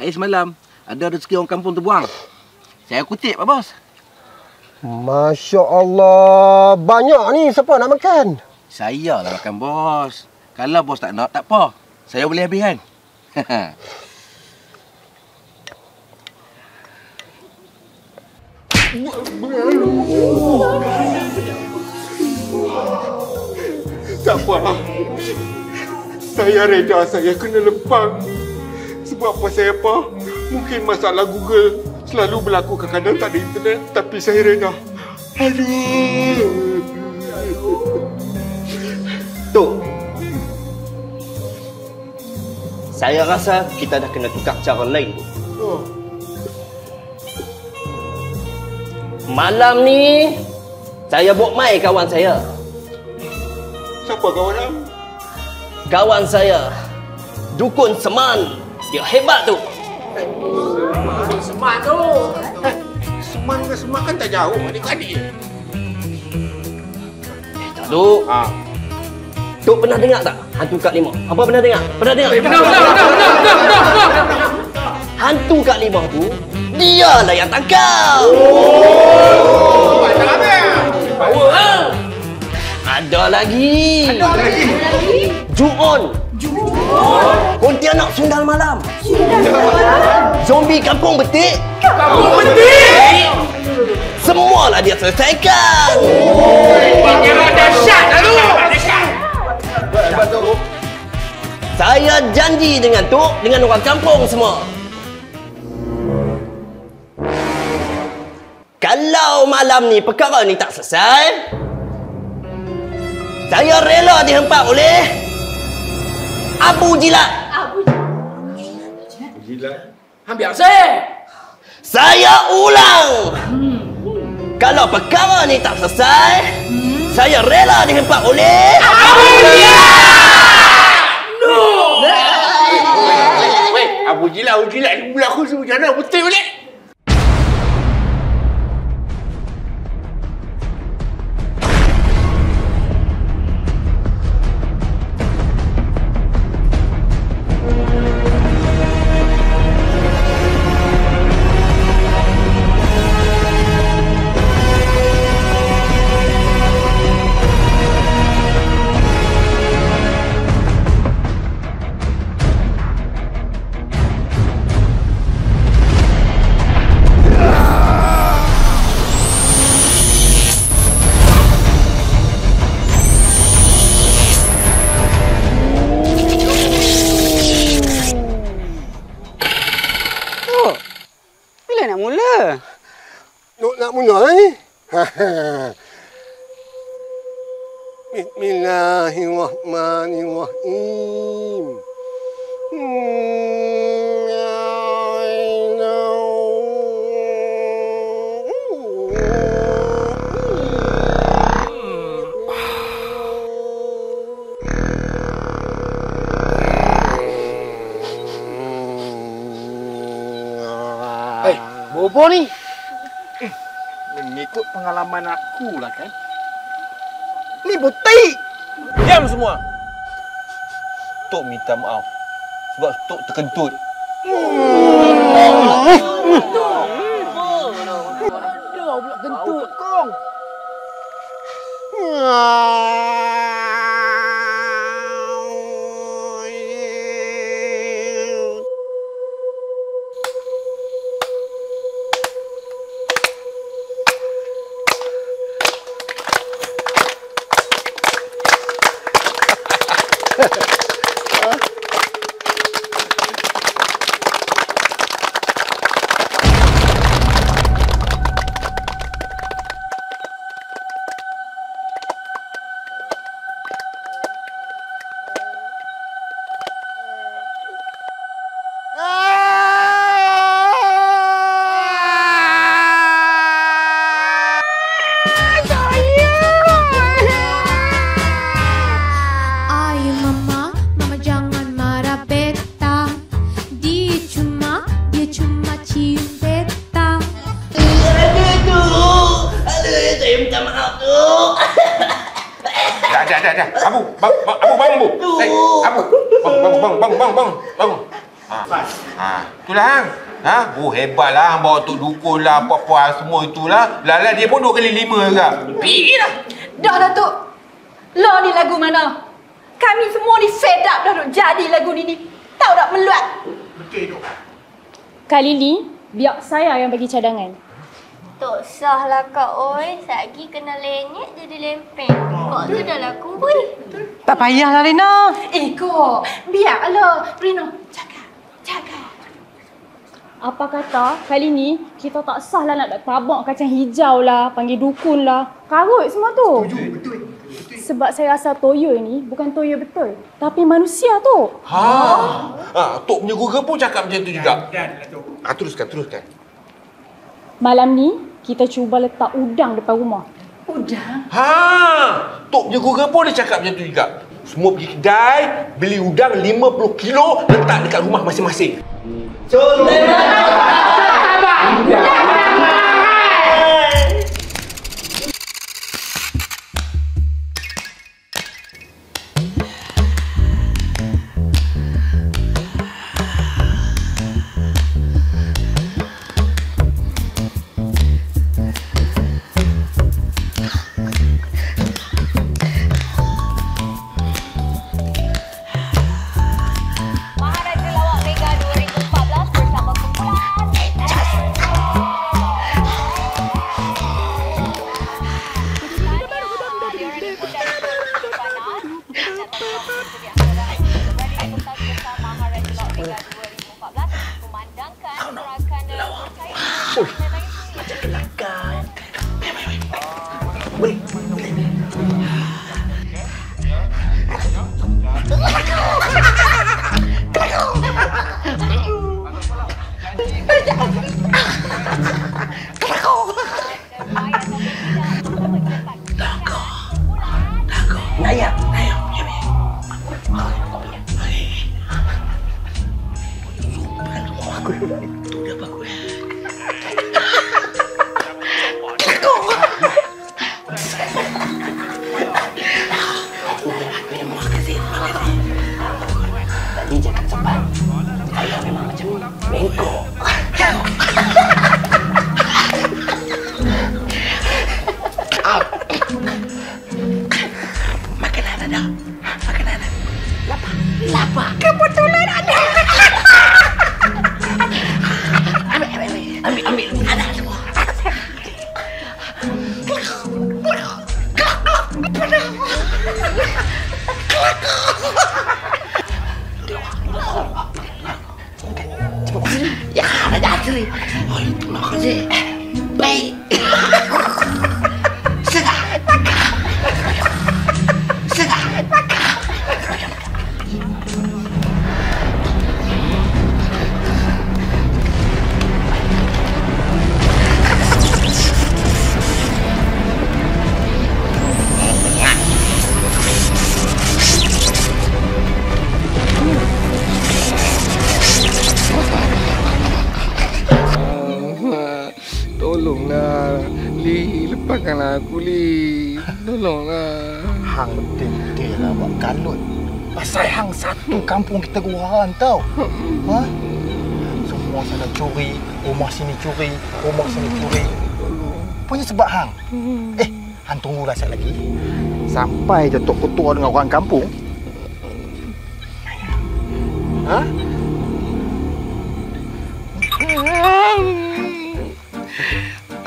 Hari semalam ada rezeki orang kampung terbuang. Saya kutip, Pak Bos. Masya Allah, banyak ni. Siapa nak makan? Saya lah makan, bos. Kalau bos tak nak, tak apa. Saya boleh habis kan? Tak apa. Saya reda saya kena lempang. Sebab pasal apa? Mungkin masalah Google. Selalu berlaku kadang-kadang tak ada internet, tapi saya reda. Aduh. Tok. Saya rasa kita dah kena tukar cara lain tu. Malam ni saya bawa mai kawan saya. Siapa kawan am? Kawan saya, Dukun Seman. Dia hebat tu. Seman tu. Seman dengan Seman kan tak jauh, adik-adik. Duk. Tok pernah dengar tak hantu Kak Limah? Apa pernah dengar? Pernah dengar? Pernah. Hantu Kak Limah tu, dialah yang tangkap. Power ha? Ada lagi. Ju-on. Pontianak Sundal Malam. Zombie Kampung Betik. Semualah dia selesaikan. Pangeran dahsyat lah tu. Saya janji dengan Tok, dengan orang kampung semua. Kalau malam ni perkara ni tak selesai, saya rela dihempak oleh Abu Jilat. Jilat? Biasa. Saya ulang. Kalau perkara ni tak selesai, saya rela dihempak oleh Abu Jilat. No. Weh, Abu Jilat ni berlaku semua jana betul balik. Nak mula ni. Bismillahirrahmanirrahim. Bobo ni. Mengikut pengalaman aku lah kan. Ni butik. Diam semua. Tok minta maaf sebab Tok terkentut. Ada pula kentut kong. Dah. Abu, bangun Bu. Abu. Bangun. Itulah hang. Hebatlah hang bawa Tok Dukun lah, apa-apa semua itulah. Lala dia pun 2 kali 5 juga. Pergi dah. Dah Datuk. Lo ni lagu mana? Kami semua ni fed up dah duk jadi lagu ni. Tahu tak meluat? Betul tu. Kali ni, biar saya yang bagi cadangan. Tak sah lah Kak Oi. Satgi kena lenyek jadi lempeng. Kak tu dah laku pun. Tak payahlah Rina. Kok. Biarlah Rina. Jaga. Apa kata kali ni kita tak sahlah nak tabak kacang hijau lah, panggil dukun lah. Karut semua tu. Betul. Sebab saya rasa toyo ni bukan toyo betul, tapi manusia tu. Tok punya Google pun cakap macam tu juga. Teruskan. Malam ni kita cuba letak udang depan rumah. Udang? Tok punya Google pun dia cakap macam tu juga. Semua pergi kedai, beli udang 50 kilo, letak dekat rumah masing-masing. Tadi jangan sempat. Saya memang macam bengkok. Makanan ada. Lapar. Kebetulan ada. Ambil. Ada semua. Ya, ada asli. Oh, itu nak kerja. Baik. Sedap. Tolonglah, Li. Lepaskanlah aku, Li. Tolonglah. Hang betul-betul lah buat kalut. Pasal hang satu kampung kita gurauan tau. Semua sana curi, rumah sini curi, rumah sini curi. Punya sebab hang. Hang tunggulah sekejap lagi. Sampai je Tok Ketua dengan orang kampung.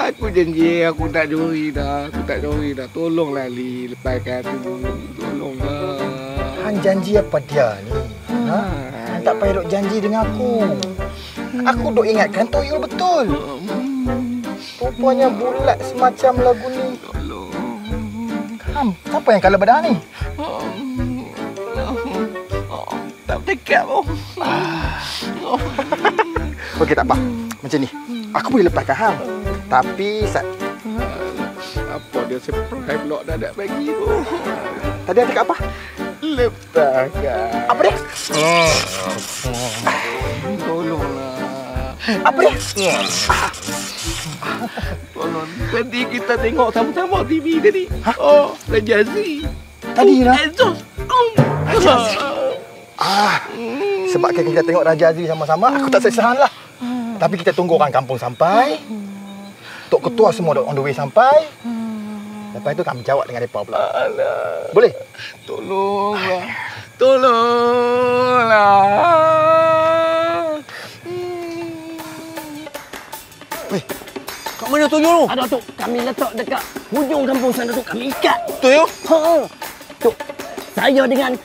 Aku janji aku tak curi dah. Tolonglah, Li. Lepaskan aku. Tolonglah. Hang janji apa dia ni? Hang tak payah duk janji dengan aku. Aku duk ingatkan Toyo betul. Rupanya bulat semacam lagu ni. Siapa yang kalah bedah ni? Tak bercakap pun. Okey, tak apa. Macam ni. Aku boleh lepaskan hang. Tapi apa dia surprise pula dah nak bagi tu. Tadi ada kat apa? Lepaskan. Apa dia? Tolonglah. Apa dia? Tolong. Tadi kita tengok sama-sama TV tadi. Oh, Raja Azri. Tadi lah. Raja Azri. Sebab kita tengok Raja Azri sama-sama, aku tak sesahan lah. Tapi kita tunggu orang kampung sampai. Tok Ketua semua on the way sampai. Lepas tu kami jawab dengan mereka pula. Boleh? Tolonglah. Weh, kat mana tu tu? Ada tu. Kami letak dekat hujung kampung sana tu. Kami ikat. Tuyul? Tu. Saya dengan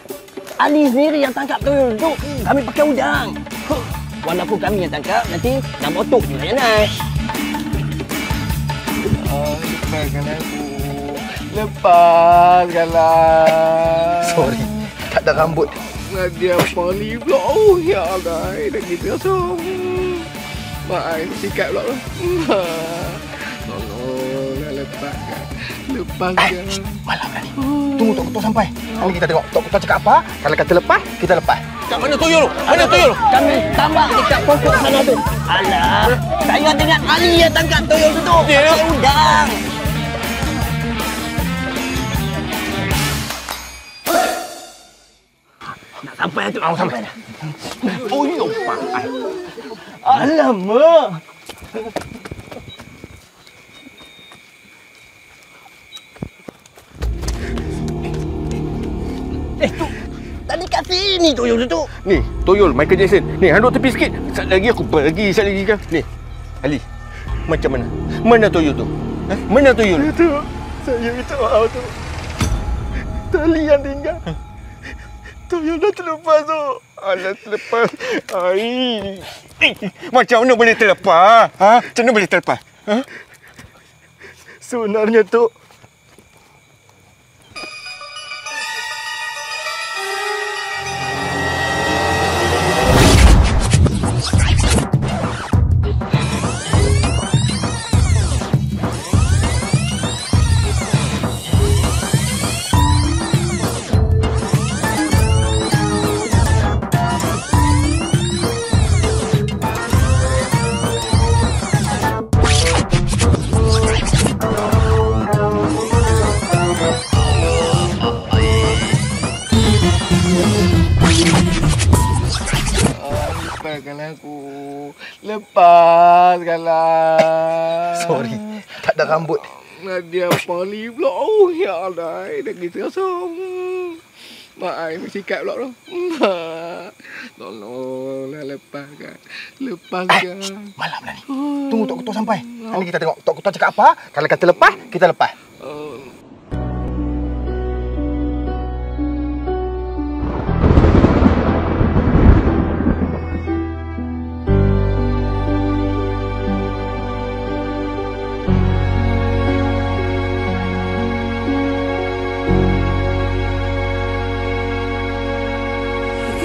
Ali sendiri yang tangkap tuyul tu. Kami pakai udang. Walaupun kami yang tangkap, nanti nama Tok juga yang naik. Lepaskan aku. Lepaskanlah. Sorry, tak ada rambut. Nadia Poli pula. Oh, ya Allah. Dah gitu asam. Mak, sikat pula. Tolonglah lepaskan. Lepaskan. Malam dah ni. Tunggu Tok Ketua sampai. Nanti kita tengok Tok Ketua cakap apa. Kalau kata lepas, kita lepas. Kat mana tuyul tu? Mana tuyul? Kami tambah dekat pokok sana tu. Alah, saya dengan Ali yang tangkap tuyul tu. Saya undang. Nak sampai tu. Sampai dah. Oh, ya, Pak. Alamak. Tu. Tadi kat sini tuyul tu. Ni, tuyul Michael Jackson. Ni, hang duduk tepi sikit. Sekejap lagi aku pergi, sekejap lagi kan. Ni, Ali. Macam mana? Mana tuyul tu? Mana tuyul? Tu, saya minta maaf tu. Tali yang tinggal. Tuyul dah terlepas tu. Alah, terlepas. Ai. Macam mana boleh terlepas? Ha? Macam mana boleh terlepas? Ha? Sebenarnya tu, lepaskanlah aku. Lepaskanlah. Sorry, tak ada rambut. Nadia Poli pula. Oh, ya Allah. Dah gitu asam. Mak, mesti sikat pula tu. Tolonglah lepaskan. Lepaskan. Malam dah ni. Tunggu Tok Ketua sampai. Nanti kita tengok Tok Ketua cakap apa. Kalau kata lepas, kita lepas.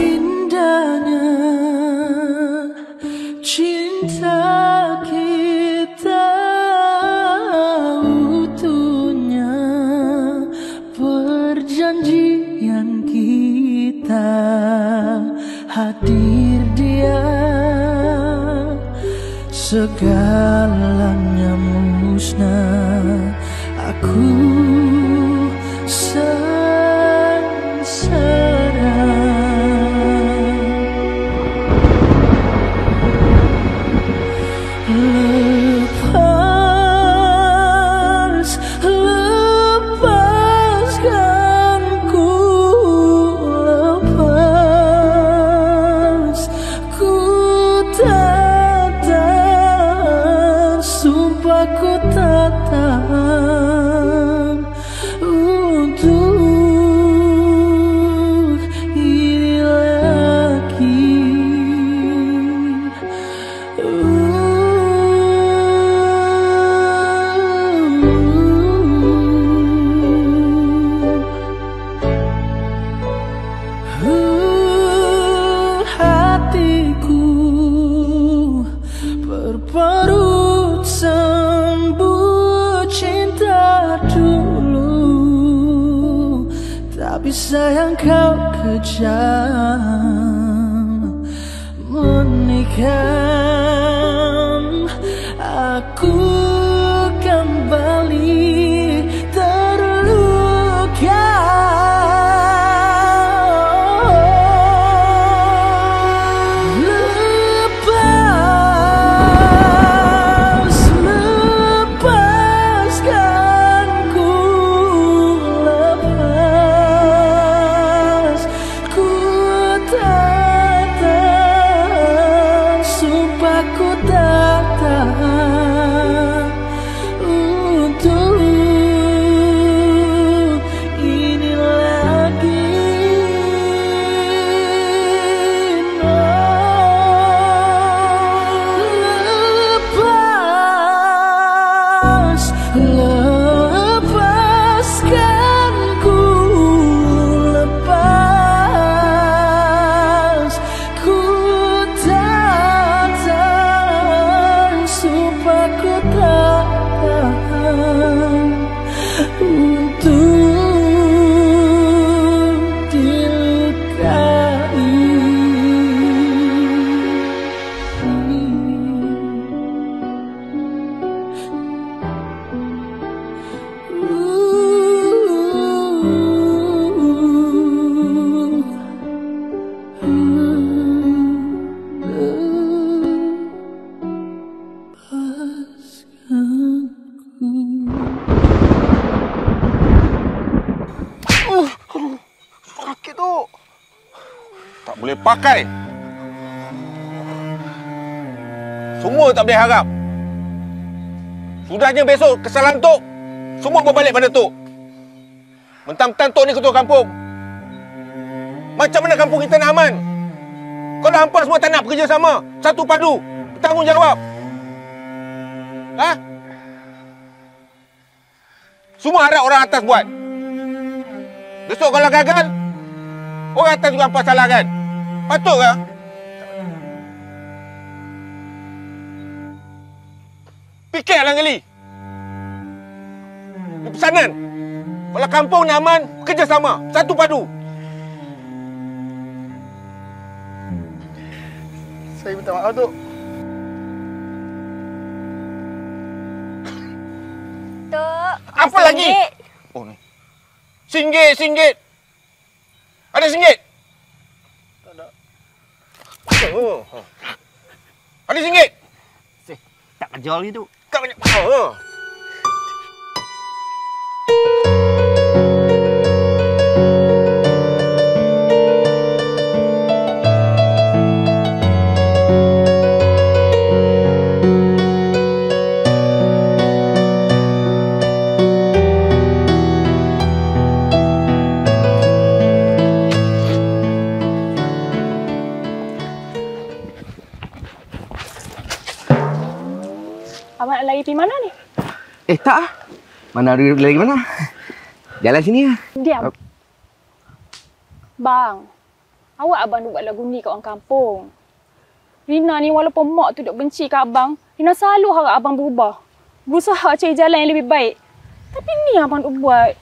Indahnya cinta kita, utuhnya perjanjian kita, hadir dia, segalanya musnah, aku sengsara. Lepaskanku, lepas, ku tak tahan, sumpah ku tak tahan untuk ini lagi. Hatiku berparut sembut cinta dulu, tapi sayang kau kejam menikam aku kembali terluka. Lepaskanku, lepas, ku tak tahan, sumpah ku tak tahan sikit tu. Tak boleh pakai. Semua tak boleh harap. Sudahnya besok kesalahan Tok, semua berbalik pada Tok. Mentang-mentang Tok ni ketua kampung. Macam mana kampung kita nak aman? Kalau hampa semua tak nak bekerja sama, satu padu, bertanggungjawab. Ha? Semua harap orang atas buat. Besok kalau gagal, orang atas juga hampa salahkan. Patut ke? Fikirlah kali. Pesanan. Kalau kampung nak aman, bekerja sama, satu padu. Saya minta maaf, Tok. Tok. Apa lagi? Oh, ni. Singgit. Ada singgit? Tak ada. Oh. Ada singgit? Tak kejar lagi tu. Tak banyak. Oh. Abang nak lari pergi mana ni? Tak ah. Mana ada lagi mana? Jalan sini lah. Diam. Bang, awak abang duk buat lagu ni kat orang kampung. Rina ni walaupun mak tu duk benci kat abang, Rina selalu harap abang berubah. Berusaha cari jalan yang lebih baik. Tapi ni abang duk buat.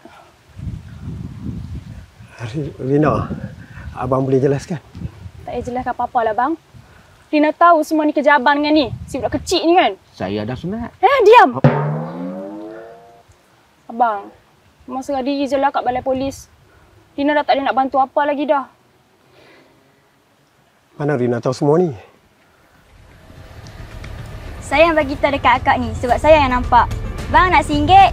Rina, abang boleh jelaskan? Tak payah jelaskan apa-apa lah bang. Rina tahu semua ni kerja abang dengan ni. Si budak kecil ni kan. Saya dah sunat. Diam. Abang, memang serah diri je lah kat balai polis. Rina dah tak ada nak bantu apa lagi dah. Mana Rina tahu semua ni? Saya yang bagi tahu dekat akak ni sebab saya yang nampak. Bang nak singgit?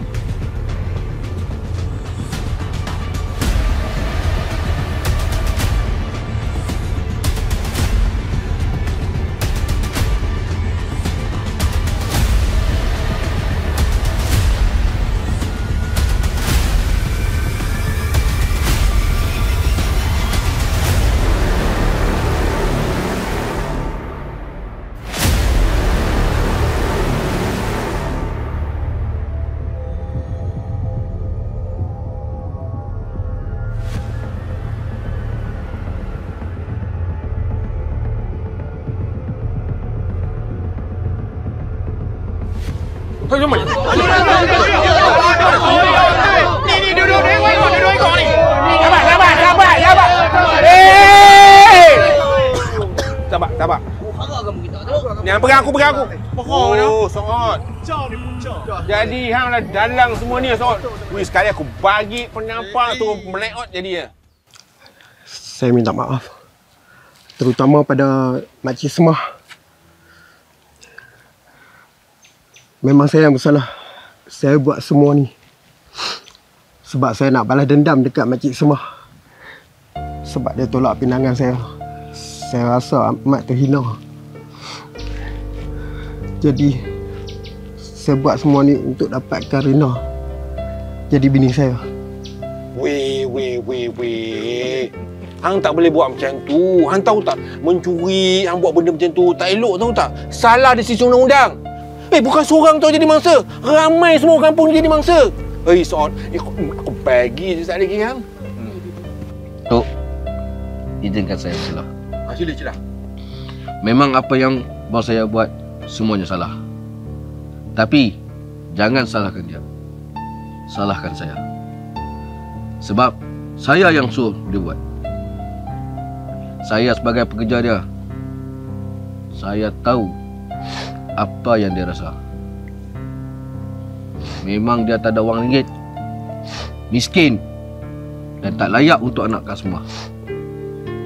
Ni duduk ekor ni. Sabar. Sabar. Ni hang pegang aku. Oh, Soot. Jadi hang lah dalang semua ni, Soot. Wih, sekali aku bagi penampak tu meleot jadi ya. Saya minta maaf. Terutama pada Makcik Semah. Memang saya yang bersalah. Saya buat semua ni sebab saya nak balas dendam dekat Makcik Semah. Sebab dia tolak pinangan saya. Saya rasa amat terhina. Jadi saya buat semua ni untuk dapatkan Rina jadi bini saya. Weh. Hang tak boleh buat macam tu. Hang tahu tak, mencuri, hang buat benda macam tu tak elok, tahu tak? Salah dari sisi undang-undang. Bukan seorang tu jadi mangsa. Ramai semua kampung jadi mangsa. Soot, aku bagi je sekali lagi hang. Tok, izinkan saya salah. Sila. Memang apa yang bos saya buat semuanya salah. Tapi jangan salahkan dia. Salahkan saya. Sebab saya yang suruh dia buat. Saya sebagai pekerja dia, saya tahu apa yang dia rasa. Memang dia tak ada wang ringgit, miskin dan tak layak untuk anak Kasmah.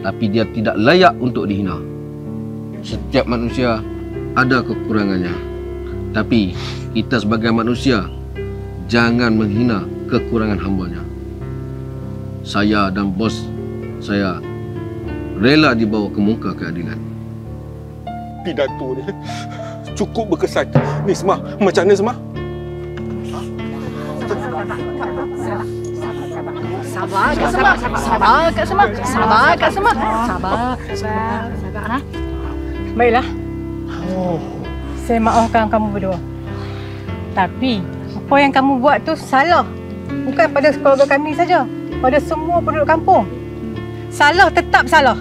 Tapi dia tidak layak untuk dihina. Setiap manusia ada kekurangannya. Tapi kita sebagai manusia jangan menghina kekurangan hambanya. Saya dan bos saya rela dibawa ke muka keadilan. Pidato dia cukup berkesan. Ni Semah, macam mana Semah? Sabar, Kak Semah. Sabar, Kak Semah. Sabar, Kak Semah. Sabar. Sabar. Baiklah. Saya maafkan kamu berdua. Tapi, apa yang kamu buat tu salah. Bukan pada keluarga kami saja. Pada semua penduduk kampung. Salah, tetap salah.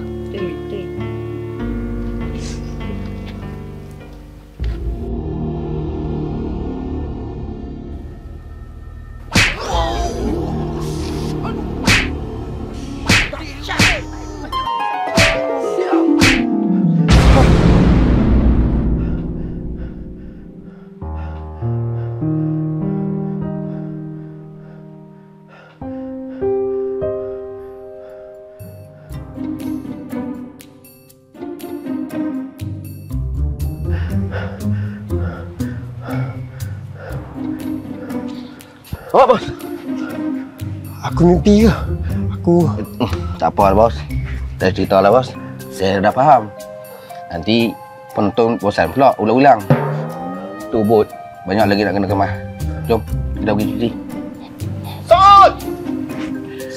Apa, bos? Aku mimpi ke? Aku... Tak apa, bos. Dah cerita lah, bos. Saya dah faham. Nanti penonton bosan pula ulang-ulang. Tu bot, banyak lagi nak kena kemas. Jom, kita pergi cuci. Sot!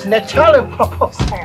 Natural proposal.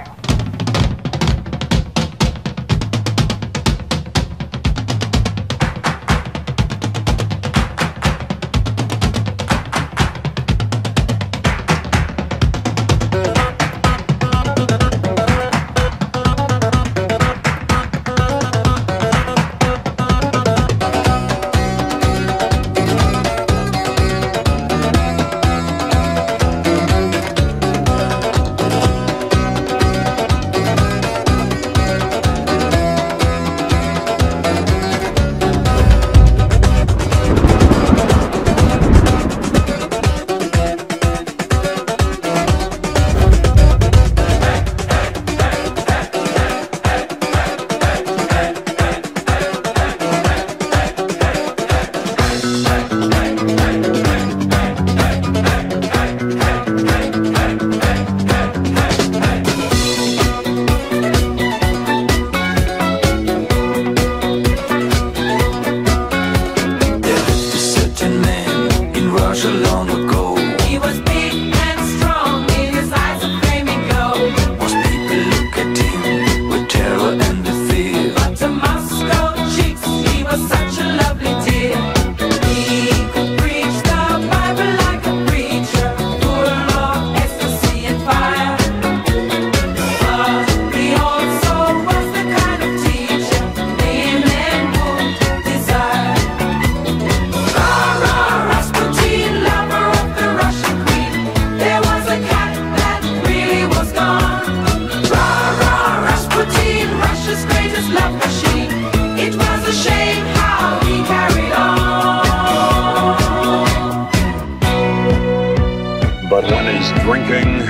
Drinking,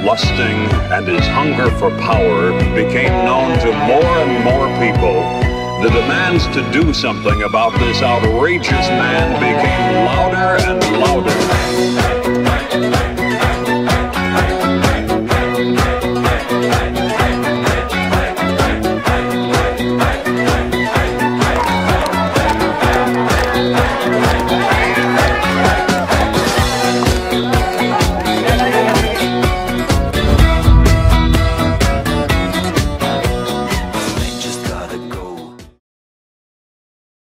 lusting, and his hunger for power became known to more and more people, the demands to do something about this outrageous man became louder and